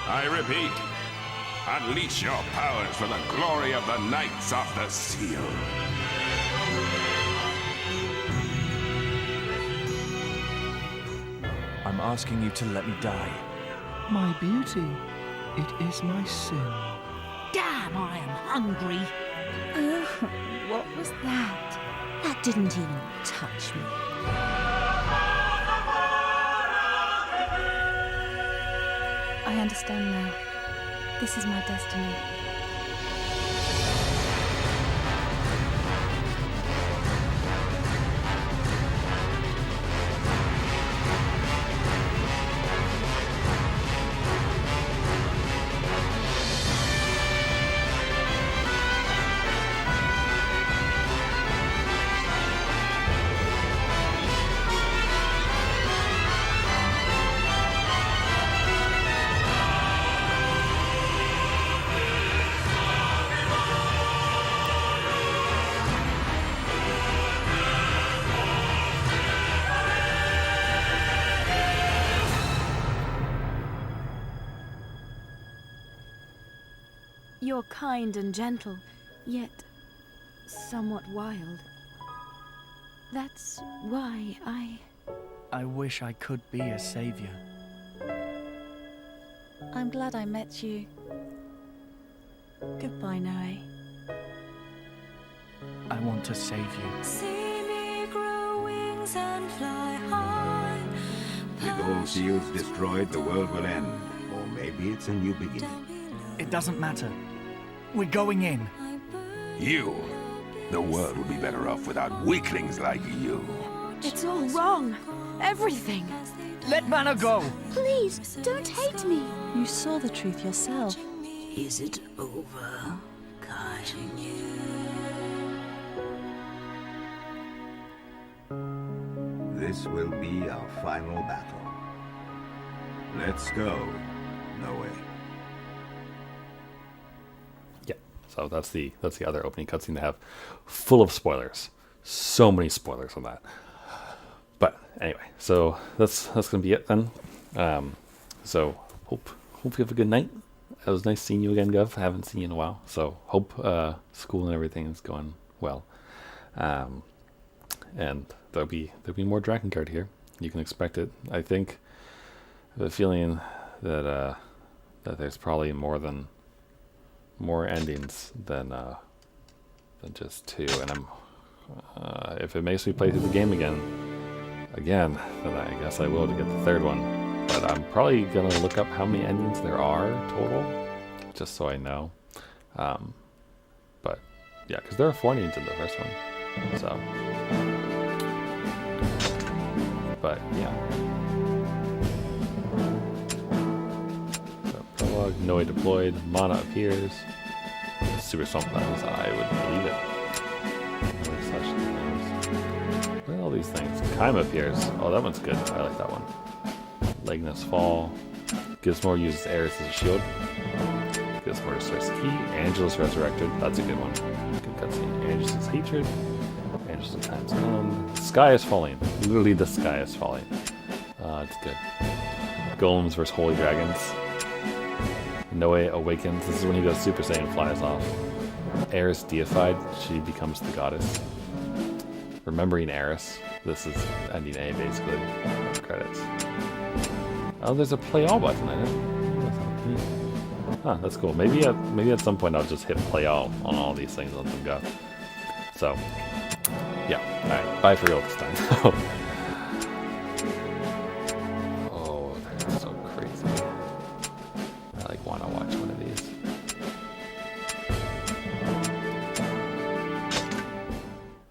S18: I repeat, unleash your powers for the glory of the Knights of the Seal.
S11: I'm asking you to let me die.
S9: My beauty, it is my sin.
S2: Damn, I am hungry. Oh, what was that? That didn't even touch me.
S3: I understand now. This is my destiny.
S17: You're kind and gentle, yet somewhat wild. That's why
S6: I wish I could be a savior.
S3: I'm glad I met you. Goodbye, Noe.
S6: I want to save you.
S3: See me grow wings and fly high.
S4: With all seals destroyed, the world will end. Or maybe it's a new beginning.
S6: It doesn't matter. We're going in.
S18: You. The world would be better off without weaklings like you.
S17: It's all wrong. Everything.
S6: Let Mana go!
S5: Please, don't hate me.
S3: You saw the truth yourself.
S10: Is it over,
S4: This will be our final battle. Let's go, Noe.
S1: Yeah, so that's the other opening cutscene they have, full of spoilers. So many spoilers on that. But anyway, so that's gonna be it then. So hope you have a good night. It was nice seeing you again, Gov. I haven't seen you in a while. So hope school and everything is going well. And there'll be more Drakengard here. You can expect it. I think I have a feeling that that there's probably more endings than just 2. And I'm if it makes me play through the game again, then I guess I will to get the 3rd one. But I'm probably gonna look up how many endings there are total, just so I know. But yeah, because there are 4 endings in the first one. So, but yeah. So, prologue, Noe deployed, Mana appears, Super Swamp Lands, I would believe it. What are all these things? Kaima appears. Oh, that one's good. I like that one. Legnus Fall. Gizmore uses Ares as a shield. Gizmore restores key. Angelus resurrected. That's a good one. Good cutscene. Angelus' hatred. Angelus' time's come. Sky is falling. Literally, the sky is falling. It's good. Golems versus Holy Dragons. Noe awakens. This is when he goes Super Saiyan and flies off. Ares deified. She becomes the goddess. Remembering Ares. This is ending A, basically. Credits. Oh, there's a play all button. I didn't. Huh, that's cool. Maybe at some point I'll just hit play all on all these things and let them go. So, yeah. Alright, bye for real this time. Oh, they're so crazy. I want to watch one of these.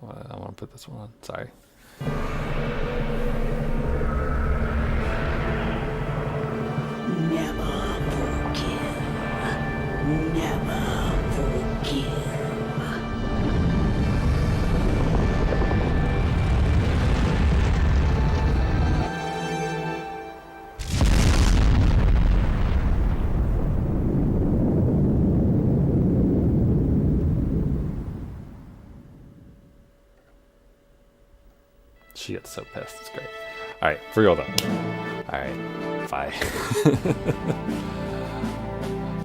S1: I want to put this one on. Sorry. She gets so pissed. It's great. All right, for real though. All right, bye.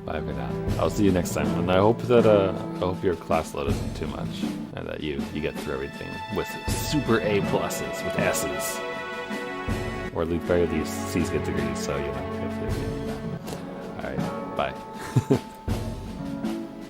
S1: Bye for now. I'll see you next time, and I hope that I hope your class load isn't too much, and that you get through everything with super A pluses, with S's, or at least very least C's get degrees. So you know. All right, bye.